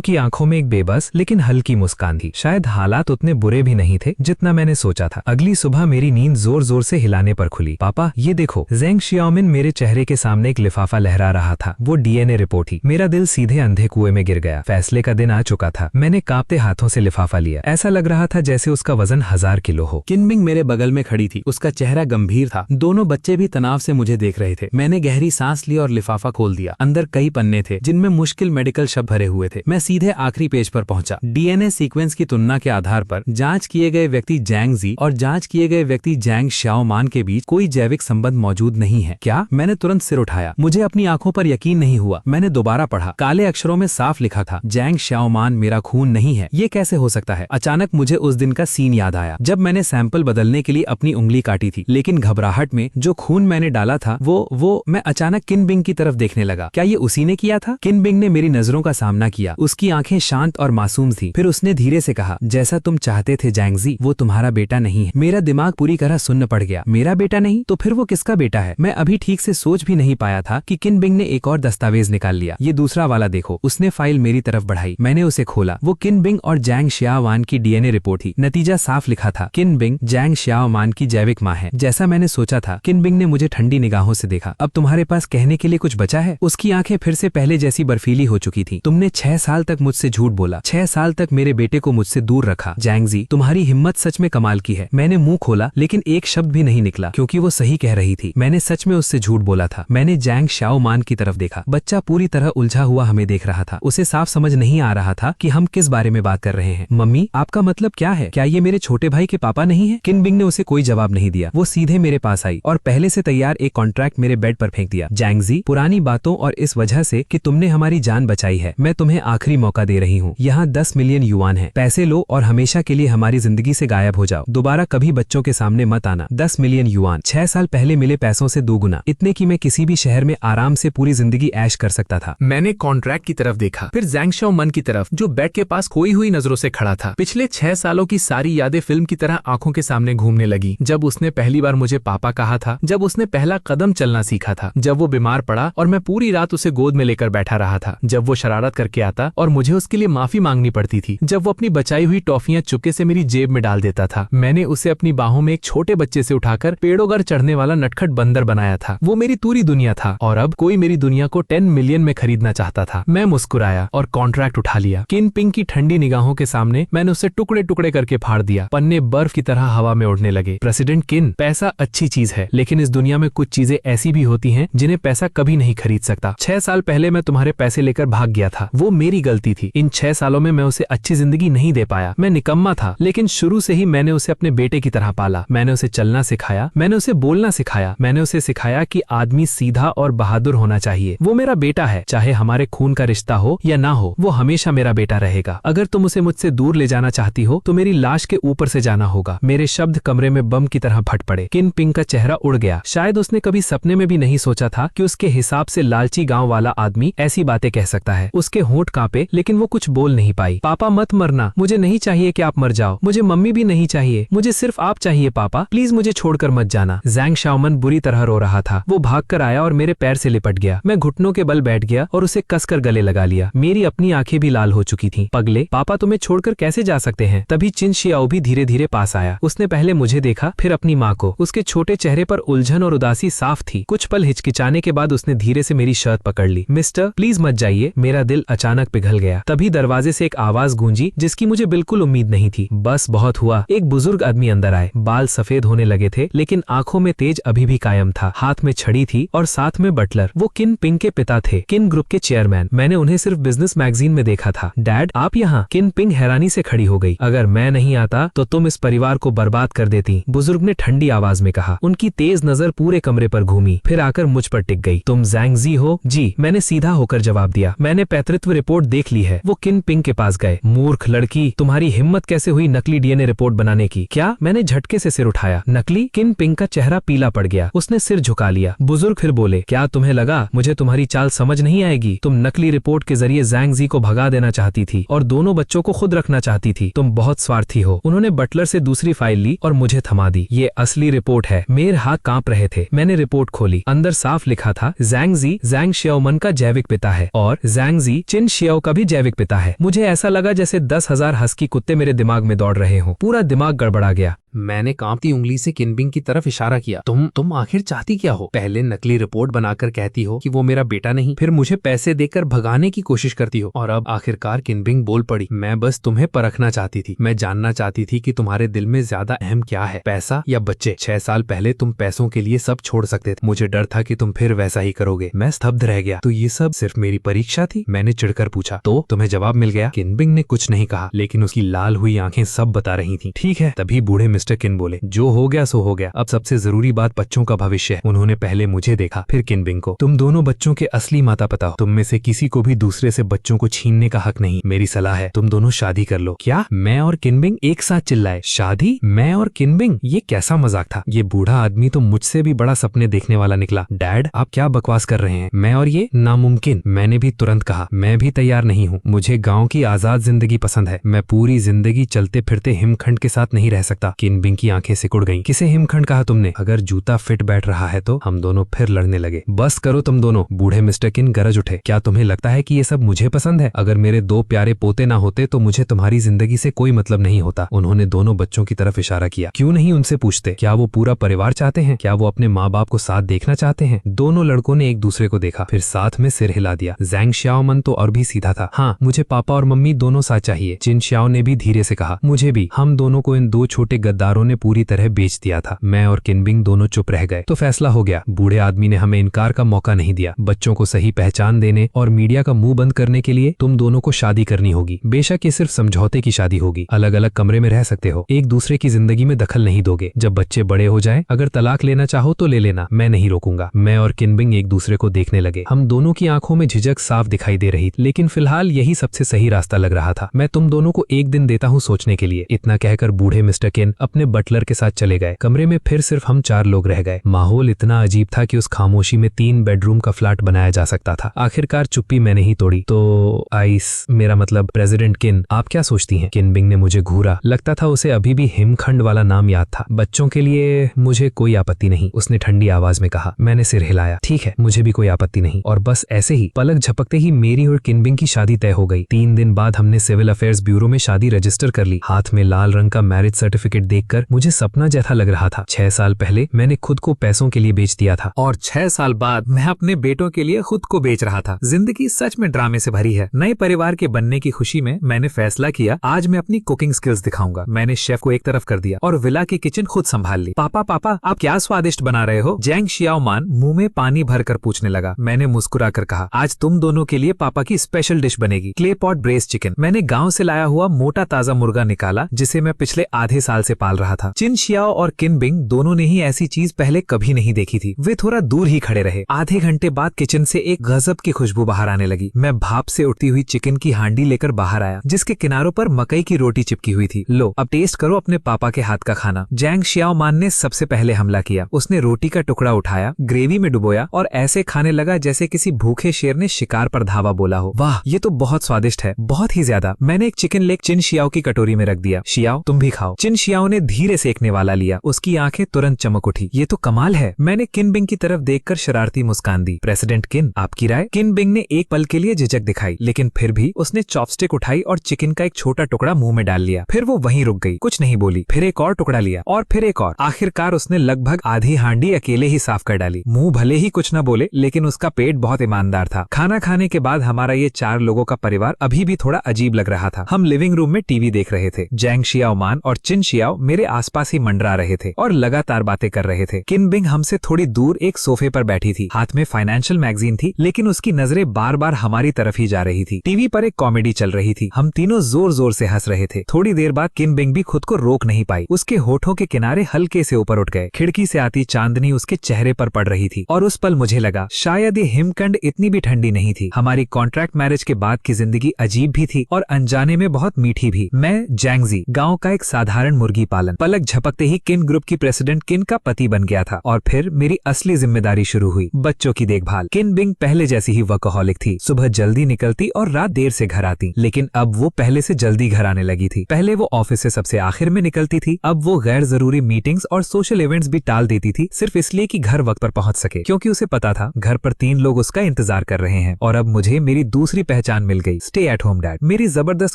की आंखों में एक बेबस लेकिन हल्की मुस्कान थी। शायद हालात उतने बुरे भी नहीं थे जितना मैंने सोचा था। अगली सुबह मेरी नींद जोर जोर से हिलाने पर खुली। पापा, ये देखो। ज़ैंग शाओमिन मेरे चेहरे के सामने एक लिफाफा लहरा रहा था। वो डीएनए रिपोर्ट ही। मेरा दिल सीधे अंधे कुएं में गिर गया। फैसले का दिन आ चुका था। मैंने कांपते हाथों से लिफाफा लिया। ऐसा लग रहा था जैसे उसका वजन 1000 किलो हो। किन बिंग मेरे बगल में खड़ी थी। उसका चेहरा गंभीर था। दोनों बच्चे भी तनाव से मुझे देख रहे थे। मैंने गहरी सांस ली और लिफाफा खोल दिया। अंदर कई पन्ने थे जिनमें मुश्किल मेडिकल शब्द भरे हुए थे। मैं सीधे आखिरी पेज पर पहुंचा। डीएनए सीक्वेंस की तुलना के आधार पर जांच किए गए व्यक्ति ज़ैंगज़ी और जांच किए गए व्यक्ति ज़ैंग शाओमान के बीच कोई जैविक संबंध मौजूद नहीं है। क्या? मैंने तुरंत सिर उठाया। मुझे अपनी आंखों पर यकीन नहीं हुआ। मैंने दोबारा पढ़ा। काले अक्षरों में साफ लिखा था, ज़ैंग शाओमान मेरा खून नहीं है। ये कैसे हो सकता है? अचानक मुझे उस दिन का सीन याद आया जब मैंने सैंपल बदलने के लिए अपनी उंगली काटी थी, लेकिन घबराहट में जो खून मैंने डाला था वो मैं अचानक किन बिंग की तरफ देखने लगा। क्या ये उसी ने किया था? किन बिंग ने मेरी नजरों का सामना किया। उसकी आंखें शांत और मासूम थी। फिर उसने धीरे से कहा, जैसा तुम चाहते थे ज़ैंगज़ी, वो तुम्हारा बेटा नहीं है। मेरा दिमाग पूरी तरह सुन्न पड़ गया। मेरा बेटा नहीं? तो फिर वो किसका बेटा है? मैं अभी ठीक से सोच भी नहीं पाया था कि किन बिंग ने एक और दस्तावेज निकाल लिया। ये दूसरा वाला देखो। उसने फाइल मेरी तरफ बढ़ाई। मैंने उसे खोला। वो किन बिंग और ज़ैंग शाओमान की डीएनए रिपोर्ट थी। नतीजा साफ लिखा था, किन बिंग ज़ैंग शाओमान की जैविक माँ है। जैसा मैंने सोचा था। किन बिंग ने मुझे ठंडी निगाहों से देखा। अब तुम्हारे पास कहने के लिए कुछ बचा है? उसकी आंखें फिर से पहले जैसी बर्फीली हो चुकी थी। तुमने 6 साल तक मुझसे झूठ बोला। 6 साल तक मेरे बेटे को मुझसे दूर रखा। ज़ैंगज़ी, तुम्हारी हिम्मत सच में कमाल की है। मैंने मुंह खोला, लेकिन एक शब्द भी नहीं निकला, क्योंकि वो सही कह रही थी। मैंने सच में उससे झूठ बोला था। मैंने ज़ैंग शाओमान की तरफ देखा। बच्चा पूरी तरह उलझा हुआ हमें देख रहा था। उसे साफ समझ नहीं आ रहा था कि हम किस बारे में बात कर रहे हैं। मम्मी, आपका मतलब क्या है? क्या ये मेरे छोटे भाई के पापा नहीं है? किन बिंग ने उसे कोई जवाब नहीं दिया। वो सीधे मेरे पास आई और पहले से तैयार एक कॉन्ट्रैक्ट मेरे बेड पर फेंक दिया। ज़ैंगज़ी, पुरानी बातों और इस वजह से कि तुमने हमारी जान बचाई है, मैं तुम्हें आखिरी मौका दे रही हूँ। यहाँ 10 मिलियन युआन है। पैसे लो और हमेशा के लिए हमारी जिंदगी से गायब हो जाओ। दोबारा कभी बच्चों के सामने मत आना। 10 मिलियन युआन, 6 साल पहले मिले पैसों से 2 गुना। इतने की मैं किसी भी शहर में आराम से पूरी जिंदगी ऐश कर सकता था। मैंने कॉन्ट्रैक्ट की तरफ देखा, फिर ज़ैंग शाओमान की तरफ, जो बेड के पास खोई हुई नजरों से खड़ा था। पिछले 6 सालों की सारी यादें फिल्म की तरह आंखों के सामने घूमने लगी। जब उसने पहली बार मुझे पापा कहा था, जब उसने पहला कदम चलना सीखा था, जब वो बीमार पड़ा और मैं पूरी रात उसे गोद में लेकर बैठा रहा था, जब वो शरारत करके आता और मुझे उसके लिए माफी मांगनी पड़ती थी, जब वो अपनी बचाई हुई टॉफियां चुपके से मेरी जेब में डाल देता था। मैंने उसे अपनी बाहों में एक छोटे बच्चे से उठाकर पेड़ों पर चढ़ने वाला नटखट बंदर बनाया था। वो मेरी पूरी दुनिया था और अब कोई मेरी दुनिया को 10 मिलियन में खरीदना चाहता था। मैं मुस्कुराया और कॉन्ट्रैक्ट उठा लिया। किन पिंग की ठंडी निगाहों के सामने मैंने उसे टुकड़े टुकड़े करके फाड़ दिया। पन्ने बर्फ की तरह हवा में उड़ने लगे। प्रेसिडेंट किन, पैसा अच्छी चीज है, लेकिन इस दुनिया में कुछ चीजें ऐसी भी होती हैं जिन्हें पैसा कभी नहीं खरीद सकता। 6 साल पहले मैं तुम्हारे पैसे लेकर भाग गया था। वो मेरी गलती थी। इन 6 सालों में मैं उसे अच्छी जिंदगी नहीं दे पाया। मैं निकम्मा था, लेकिन शुरू से ही मैंने उसे अपने बेटे की तरह पाला। मैंने उसे चलना सिखाया, मैंने उसे बोलना सिखाया, मैंने उसे सिखाया कि आदमी सीधा और बहादुर होना चाहिए। वो मेरा बेटा है, चाहे हमारे खून का रिश्ता हो या ना हो, वो हमेशा मेरा बेटा रहेगा। अगर तुम उसे मुझसे दूर ले जाना चाहती हो तो मेरी लाश के ऊपर से जाना होगा। मेरे शब्द कमरे में बम की तरह फट पड़े। किन पिंग का चेहरा उड़ गया। शायद उसने कभी सपने में भी नहीं सोचा था कि उसके हिसाब से लालची गांव वाला आदमी ऐसी बातें कह सकता है। उसके होंठ कांपे, लेकिन वो कुछ बोल नहीं पाई। पापा मत मरना, मुझे नहीं चाहिए कि आप मर जाओ। मुझे मम्मी भी नहीं चाहिए, मुझे सिर्फ आप चाहिए पापा, प्लीज मुझे छोड़कर मत जाना। ज़ैंग शाओमान बुरी तरह रो रहा था। वो भागकर आया और मेरे पैर से लिपट गया। मैं घुटनों के बल बैठ गया और उसे कसकर गले लगा लिया। मेरी अपनी आंखें भी लाल हो चुकी थीं। पगले, पापा तुम्हें छोड़कर कैसे जा सकते हैं? तभी चिन शियाओ भी धीरे धीरे पास आया। उसने पहले मुझे देखा, फिर अपनी माँ को। उसके छोटे चेहरे पर उलझन और उदासी साफ थी। कुछ पल हिचकिचाने के बाद उसने धीरे से मेरी शर्ट पकड़ ली। मिस्टर, प्लीज मत जाइए। मेरा दिल अचानक पिघल गया। तभी दरवाजे से एक आवाज गूंजी जिसकी मुझे बिल्कुल उम्मीद नहीं थी। बस बहुत हुआ। एक बुजुर्ग आदमी अंदर आए। बाल सफेद होने लगे थे, लेकिन आंखों में तेज अभी भी कायम था। हाथ में छड़ी थी और साथ में बटलर। वो किन पिंग के पिता थे, किन ग्रुप के चेयरमैन। मैंने उन्हें सिर्फ बिजनेस मैगजीन में देखा था। डैड, आप यहाँ? किन पिंग हैरानी से खड़ी हो गई। अगर मैं नहीं आता तो तुम इस परिवार को बर्बाद कर देती, बुजुर्ग ने ठंडी आवाज आवाज में कहा। उनकी तेज नजर पूरे कमरे पर घूमी, फिर आकर मुझ पर टिक गई। तुम ज़ैंग जी हो? जी, मैंने सीधा होकर जवाब दिया। मैंने पैतृत्व रिपोर्ट देख ली है। वो किन पिंग के पास गए। मूर्ख लड़की, तुम्हारी हिम्मत कैसे हुई नकली डीएनए रिपोर्ट बनाने की? क्या? मैंने झटके से सिर उठाया। नकली? किन पिंग का चेहरा पीला पड़ गया। उसने सिर झुका लिया। बुजुर्ग फिर बोले, क्या तुम्हें लगा मुझे तुम्हारी चाल समझ नहीं आएगी? तुम नकली रिपोर्ट के जरिए ज़ैंग जी को भगा देना चाहती थी और दोनों बच्चों को खुद रखना चाहती थी। तुम बहुत स्वार्थी हो। उन्होंने बटलर से दूसरी फाइल ली और मुझे थमा दी। ये असली रिपोर्ट है। मेरे हाथ कांप रहे थे। मैंने रिपोर्ट खोली। अंदर साफ लिखा था, ज़ैंग जी ज़ैंग शियाओमन का जैविक पिता है और ज़ैंग जी चिन शियाओ का भी जैविक पिता है। मुझे ऐसा लगा जैसे 10,000 हस्की कुत्ते मेरे दिमाग में दौड़ रहे हों। पूरा दिमाग गड़बड़ा गया। मैंने कांपती उंगली से किनबिंग की तरफ इशारा किया। तुम आखिर चाहती क्या हो? पहले नकली रिपोर्ट बनाकर कहती हो कि वो मेरा बेटा नहीं, फिर मुझे पैसे देकर भगाने की कोशिश करती हो, और अब आखिरकार किनबिंग बोल पड़ी, मैं बस तुम्हें परखना चाहती थी। मैं जानना चाहती थी कि तुम्हारे दिल में ज्यादा अहम क्या है, पैसा या बच्चे? 6 साल पहले तुम पैसों के लिए सब छोड़ सकते थे। मुझे डर था कि तुम फिर वैसा ही करोगे। मैं स्तब्ध रह गया। तो ये सब सिर्फ मेरी परीक्षा थी? मैंने चिढ़कर पूछा। तो तुम्हें जवाब मिल गया? किनबिंग ने कुछ नहीं कहा, लेकिन उसकी लाल हुई आंखें सब बता रही थी। ठीक है। तभी बूढ़े मिस्टर किन बोले, जो हो गया सो हो गया। अब सबसे जरूरी बात बच्चों का भविष्य है। उन्होंने पहले मुझे देखा, फिर किनबिंग को। तुम दोनों बच्चों के असली माता पिता हो। तुम में से किसी को भी दूसरे से बच्चों को छीनने का हक नहीं। मेरी सलाह है तुम दोनों शादी कर लो। क्या? मैं और किनबिंग एक साथ चिल्लाए। शादी? मैं और किनबिंग? ये कैसा मजाक था? ये बूढ़ा आदमी तो मुझसे भी बड़ा सपने देखने वाला निकला। डैड, आप क्या बकवास कर रहे हैं? मैं और ये नामुमकिन। मैंने भी तुरंत कहा, मैं भी तैयार नहीं हूँ। मुझे गाँव की आजाद जिंदगी पसंद है। मैं पूरी जिंदगी चलते फिरते हिमखंड के साथ नहीं रह सकता। किनबिंग की आंखें सिकुड़ गईं। किसे हिमखंड कहा तुमने? अगर जूता फिट बैठ रहा है तो। हम दोनों फिर लड़ने लगे। बस करो तुम दोनों। बूढ़े मिस्टर किन गरज उठे। क्या तुम्हें लगता है कि ये सब मुझे पसंद है? अगर मेरे 2 प्यारे पोते ना होते तो मुझे तुम्हारी जिंदगी से कोई मतलब नहीं होता। उन्होंने दोनों बच्चों की तरफ इशारा किया। क्यों नहीं उनसे पूछते? क्या वो पूरा परिवार चाहते हैं? क्या वो अपने माँ बाप को साथ देखना चाहते हैं? दोनों लड़कों ने एक दूसरे को देखा, फिर साथ में सिर हिला दिया। ज़ैंग शियाओमन तो और भी सीधा था। हाँ, मुझे पापा और मम्मी दोनों साथ चाहिए। चिन शियाओ ने भी धीरे से कहा, मुझे भी। हम दोनों को इन 2 छोटे गद्दारों ने पूरी तरह बेच दिया था। मैं और किनबिंग दोनों चुप रह गए। तो फैसला हो गया। बूढ़े आदमी ने हमें इनकार का मौका नहीं दिया। बच्चों को सही पहचान देने और मीडिया का मुंह बंद करने के लिए तुम दोनों को शादी करनी होगी। बेशक ये सिर्फ समझौते की शादी होगी। अलग अलग कमरे में रह सकते हो। एक दूसरे की जिंदगी में दखल नहीं दोगे। जब बच्चे बड़े हो जाएं, अगर तलाक लेना चाहो तो ले लेना, मैं नहीं रोकूंगा। मैं और किनबिंग एक दूसरे को देखने लगे। हम दोनों की आंखों में झिझक साफ दिखाई दे रही, लेकिन फिलहाल यही सबसे सही रास्ता लग रहा था। मैं तुम दोनों को एक दिन देता हूँ सोचने के लिए। इतना कहकर बूढ़े मिस्टर किन अपने बटलर के साथ चले गए। कमरे में फिर सिर्फ हम 4 लोग रह गए। माहौल इतना अजीब था कि उस खामोशी में 3 बेडरूम का फ्लैट बनाया जा सकता था। आखिरकार चुप्पी मैंने ही तोड़ी। तो आइस, मेरा मतलब प्रेसिडेंट किन, आप क्या सोचती हैं? किनबिंग ने मुझे घूरा। लगता था उसे अभी भी हिमखंड वाला नाम याद था। बच्चों के लिए मुझे कोई आपत्ति नहीं, उसने ठंडी आवाज में कहा। मैंने सिर हिलाया। ठीक है, मुझे भी कोई आपत्ति नहीं। और बस ऐसे ही पलक झपकते ही मेरी और किनबिंग की शादी तय हो गई। 3 दिन बाद हमने सिविल अफेयर्स ब्यूरो में शादी रजिस्टर कर ली। हाथ में लाल रंग का मैरिज सर्टिफिकेट देखकर मुझे सपना जैसा लग रहा था। 6 साल पहले मैंने खुद को पैसों के लिए बेच दिया था, और 6 साल बाद मैं अपने बेटों के लिए खुद को बेच रहा था। जिंदगी सच में ड्रामे से भरी है। नए परिवार के बनने की खुशी में मैंने फैसला किया, आज मैं अपनी कुकिंग स्किल्स दिखाऊंगा। मैंने शेफ को एक तरफ कर दिया और विला की किचन खुद संभाल ली। पापा, आप क्या स्वादिष्ट बना रहे हो? ज़ैंग शियाओमान मुंह में पानी भरकर पूछने लगा। मैंने मुस्कुरा कर कहा, आज तुम दोनों के लिए पापा की स्पेशल डिश बनेगी, क्ले पॉट ब्रेस्ट चिकन। मैंने गाँव से लाया हुआ मोटा ताजा मुर्गा निकाला, जिसे मैं पिछले आधे साल से पाल रहा था। चिन शियाओ और किनबिंग दोनों ने ही ऐसी चीज पहले कभी नहीं देखी थी। वे थोड़ा दूर ही खड़े रहे। आधे घंटे बाद किचन से एक गजब की खुशबू बाहर आने लगी। मैं भाप से उठती हुई चिकन की हांडी लेकर बाहर आया, जिसके किनारों पर मकई की रोटी चिपकी हुई थी। लो, अब टेस्ट करो अपने पापा के हाथ का खाना। ज़ैंग शियाओमान ने सबसे पहले हमला किया। उसने रोटी का टुकड़ा उठाया, ग्रेवी में डुबोया और ऐसे खाने लगा जैसे किसी भूखे शेर ने शिकार पर धावा बोला हो। वाह, ये तो बहुत स्वादिष्ट है, बहुत ही ज्यादा। मैंने एक चिकन लेग चिन शियाओ की कटोरी में रख दिया। शियाओ, तुम भी खाओ। चिन शियाओ ने धीरे सेकने वाला लिया। उसकी आंखें तुरंत चमक उठी। ये तो कमाल है। मैंने किनबिंग की तरफ देखकर शरारती मुस्कान दी। प्रेसिडेंट किन, आपकी राय? किनबिंग ने एक पल के लिए झिझक दिखाई, लेकिन फिर भी उसने चॉपस्टिक उठाई और चिकन का एक छोटा टुकड़ा मुंह में डाल लिया। फिर वो वहीं रुक गई, कुछ नहीं बोली। फिर एक और टुकड़ा लिया और फिर एक और। आखिरकार उसने लगभग आधी हांडी अकेले ही साफ कर डाली। मुंह भले ही कुछ न बोले, लेकिन उसका पेट बहुत ईमानदार था। खाना खाने के बाद हमारा ये 4 लोगों का परिवार अभी भी थोड़ा अजीब लग रहा था। हम लिविंग रूम में टीवी देख रहे थे। ज़ैंग शियाओमान और चिन शियाओ मेरे आसपास ही मंडरा रहे थे और लगातार बातें कर रहे थे। किन बिंग हमसे थोड़ी दूर एक सोफे पर बैठी थी, हाथ में फाइनेंशियल मैगजीन थी, लेकिन उसकी नजरें बार बार हमारी तरफ ही जा रही थी। टीवी पर एक कॉमेडी चल रही थी, हम तीनों जोर जोर से हंस रहे थे। थोड़ी देर बाद किन बिंग भी खुद को रोक नहीं पाई, उसके होठों के किनारे हल्के से ऊपर उठ गए। खिड़की से आती चांदनी उसके चेहरे पर पड़ रही थी और उस पल मुझे लगा शायद ये हिमकंड इतनी भी ठंडी नहीं थी। हमारी कॉन्ट्रैक्ट मैरिज के बाद की जिंदगी अजीब भी थी और अनजाने में बहुत मीठी भी। मैं जैंगजी, गांव का एक साधारण मुर्गी पालन। पलक झपकते ही किन ग्रुप की प्रेसिडेंट किन का पति बन गया था और फिर मेरी असली जिम्मेदारी शुरू हुई, बच्चों की देखभाल। किन बिंग पहले जैसी ही वर्कहॉलिक थी, सुबह जल्दी निकलती और रात देर से घर आती, लेकिन अब वो पहले से जल्दी घर आने लगी थी। पहले वो ऑफिस से सबसे आखिर में निकलती थी, अब वो गैर जरूरी मीटिंग्स और सोशल इवेंट्स भी टाल देती थी, सिर्फ इसलिए कि घर वक्त पर पहुंच सके, क्योंकि उसे पता था घर पर 3 लोग उसका इंतजार कर रहे हैं। और अब मुझे मेरी दूसरी पहचान मिल गई, स्टे एट होम डैड। मेरी जबरदस्त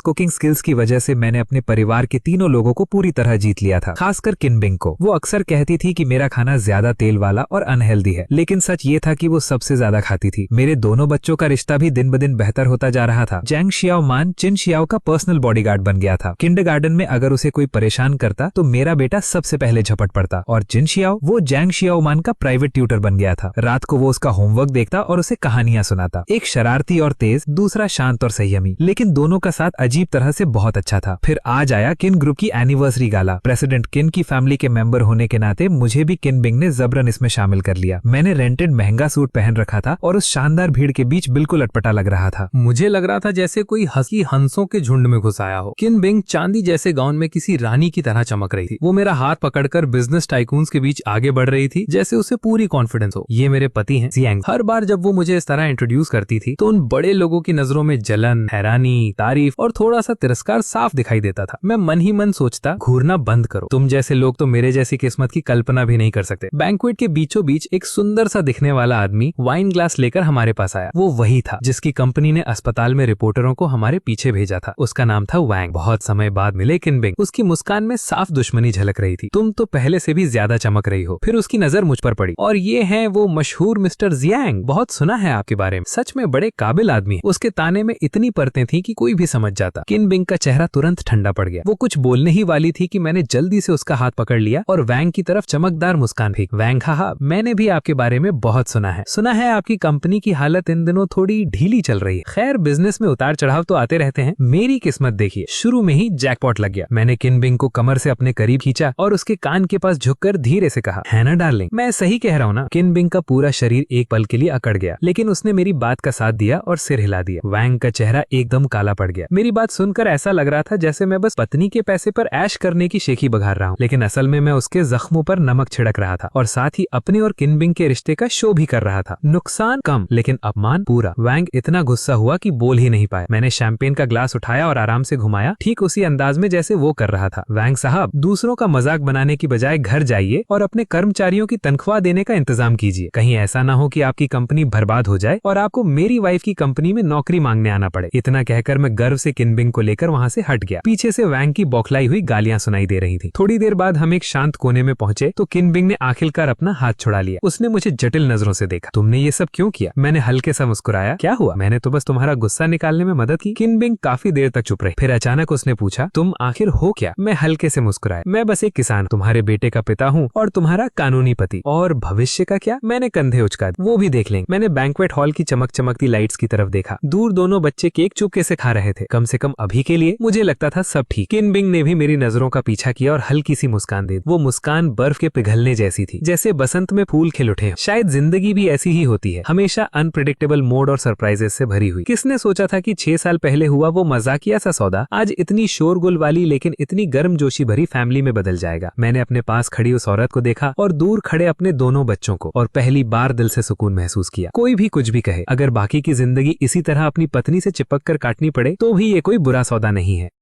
कुकिंग स्किल्स की वजह से मैंने अपने परिवार के तीनों लोगों को पूरी तरह जीत लिया था, खासकर किन बिंग को। वो अक्सर कहती थी कि मेरा खाना ज्यादा तेल वाला और अनहेल्दी है, लेकिन सच ये था कि वो सबसे ज्यादा खाती थी। मेरे दोनों बच्चों का रिश्ता भी दिन ब दिन बेहतर होता जा रहा था। जैंग शियाओ मान चिन शियाओ का पर्सनल बॉडीगार्ड बन गया था। किंडरगार्टन में अगर उसे कोई परेशान करता तो मेरा बेटा सबसे पहले झपट पड़ता, और चिन शियाओ वो जैंग शियाओ मान का प्राइवेट ट्यूटर बन गया था। रात को वो उसका होमवर्क देखता और उसे कहानियां सुनाता। एक शरारती और तेज, दूसरा शांत और संयमी, लेकिन दोनों का साथ अजीब तरह से बहुत अच्छा था। फिर आज आया किन ग्रुप की एनिवर्सरी गाला। प्रेसिडेंट किन की फैमिली के मेंबर होने के नाते मुझे भी किन बिंग ने जबरन इसमें शामिल कर लिया। मैंने रेंटेड महंगा सूट पहन रखा था और उस शानदार भीड़ के बीच बिल्कुल अटपटा लग रहा था। मुझे लग रहा था जैसे कोई हंसी हंसों के झुंड में घुस आया हो। किन बिंग चांदी जैसे गाउन में किसी रानी की तरह चमक रही थी। वो मेरा हाथ पकड़कर बिजनेस टाइकून्स के बीच आगे बढ़ रही थी, जैसे उसे पूरी कॉन्फिडेंस हो। ये मेरे पति हैं, जियांग। हर बार जब वो मुझे इस तरह इंट्रोड्यूस करती थी तो उन बड़े लोगों की नजरों में जलन, हैरानी, तारीफ और थोड़ा सा तिरस्कार साफ दिखाई देता था। मैं मन ही मन सोचता, घूरना बंद करो, तुम जैसे लोग तो मेरे जैसी किस्मत की कल्पना भी नहीं कर सकते। बैंक्वेट के बीचों बीच एक सुंदर सा दिखने वाला आदमी वाइन ग्लास लेकर हमारे पास आया। वो वही था जिसकी कंपनी ने अस्पताल में रिपोर्टरों को हमारे पीछे भेजा था। उसका नाम था वैंग। बहुत समय बाद मिले किन बिंग। उसकी मुस्कान में साफ दुश्मनी झलक रही थी। तुम तो पहले से भी ज्यादा चमक रही हो। फिर उसकी नजर मुझ पर पड़ी, और ये हैं वो मशहूर मिस्टर जियांग। बहुत सुना है आपके बारे में, सच में बड़े काबिल आदमी है। उसके ताने में इतनी परतें थी कि कोई भी समझ जाता। किन बिंग का चेहरा तुरंत ठंडा पड़ गया। वो कुछ बोलने ही वाली थी कि मैंने जल्दी से उसका हाथ पकड़ लिया और वैंग की तरफ चमकदार मुस्कान फेंक। वैंग, हाँ, मैंने भी आपके बारे में बहुत सुना है। सुना है आपकी कंपनी की हालत इन दिनों थोड़ी ढीली चल रही है। खैर, बिजनेस में उतार चढ़ाव तो आते रहते हैं। मेरी किस्मत देखिए, शुरू में ही जैकपॉट लग गया। मैंने किन बिंग को कमर से अपने करीब खींचा और उसके कान के पास झुककर धीरे से कहा, है ना डार्लिंग, मैं सही कह रहा हूँ ना? किन बिंग का पूरा शरीर एक पल के लिए अकड़ गया, लेकिन उसने मेरी बात का साथ दिया और सिर हिला दिया। वैंग का चेहरा एकदम काला पड़ गया। मेरी बात सुनकर ऐसा लग रहा था जैसे मैं बस पत्नी के पैसे पर ऐश करने की शेखी बघार रहा हूँ, लेकिन असल में मैं उसके जख्मों पर नमक छिड़क रहा था और साथ ही अपने और किन बिंग के रिश्ते का शो भी कर रहा था। नुकसान कम, लेकिन अपमान पूरा। वैंग इतना गुस्सा हुआ कि बोल ही नहीं पाया। मैंने शैंपेन का ग्लास उठाया और आराम से घुमाया, ठीक उसी अंदाज में जैसे वो कर रहा था। वैंग साहब, दूसरों का मजाक बनाने की बजाय घर जाइए और अपने कर्मचारियों की तनख्वाह देने का इंतजाम कीजिए। कहीं ऐसा ना हो कि आपकी कंपनी बर्बाद हो जाए और आपको मेरी वाइफ की कंपनी में नौकरी मांगने आना पड़े। इतना कहकर मैं गर्व से किन बिंग को लेकर वहाँ से हट गया। पीछे से वैंग की बौखलाई हुई गालियां सुनाई दे रही थी। थोड़ी देर बाद हम एक शांत कोने में पहुंचे तो किन बिंग ने आखिरकार अपना हाथ छुड़ा लिया। उसने मुझे जटिल नजरों से देखा। तुमने ये सब क्यों किया? मैंने हल्के सा मुस्कुराया। क्या हुआ? मैंने तो बस तुम्हारा गुस्सा निकालने में मदद की। किन बिंग काफी देर तक चुप रही। फिर अचानक उसने पूछा, तुम आखिर हो क्या? मैं हल्के से मुस्कुराया। मैं बस एक किसान, तुम्हारे बेटे का पिता हूँ और तुम्हारा कानूनी पति। और भविष्य का क्या? मैंने कंधे उचका दिए। वो भी देख लेंगे। मैंने बैंक्वेट हॉल की चमकती लाइट्स की तरफ देखा। दूर दोनों बच्चे केक चुपके से खा रहे थे। कम से कम अभी के लिए मुझे लगता था सब ठीक। किन बिंग ने भी मेरी नजरों का पीछा किया और हल्की सी मुस्कान दी। वो मुस्कान बर्फ के पिघलने जैसी थी, जैसे बसंत में फूल खिल उठे। शायद जिंदगी भी ऐसी ही होती है, हमेशा अनप्रेडिक्टेबल मोड और सरप्राइजेस से भरी हुई। किसने सोचा था कि 6 साल पहले हुआ वो मजाकिया सा सौदा आज इतनी शोरगुल वाली लेकिन इतनी गर्मजोशी भरी फैमिली में बदल जाएगा। मैंने अपने पास खड़ी उस औरत को देखा और दूर खड़े अपने दोनों बच्चों को, और पहली बार दिल से सुकून महसूस किया। कोई भी कुछ भी कहे, अगर बाकी की जिंदगी इसी तरह अपनी पत्नी से चिपक कर काटनी पड़े तो भी ये कोई बुरा सौदा नहीं है।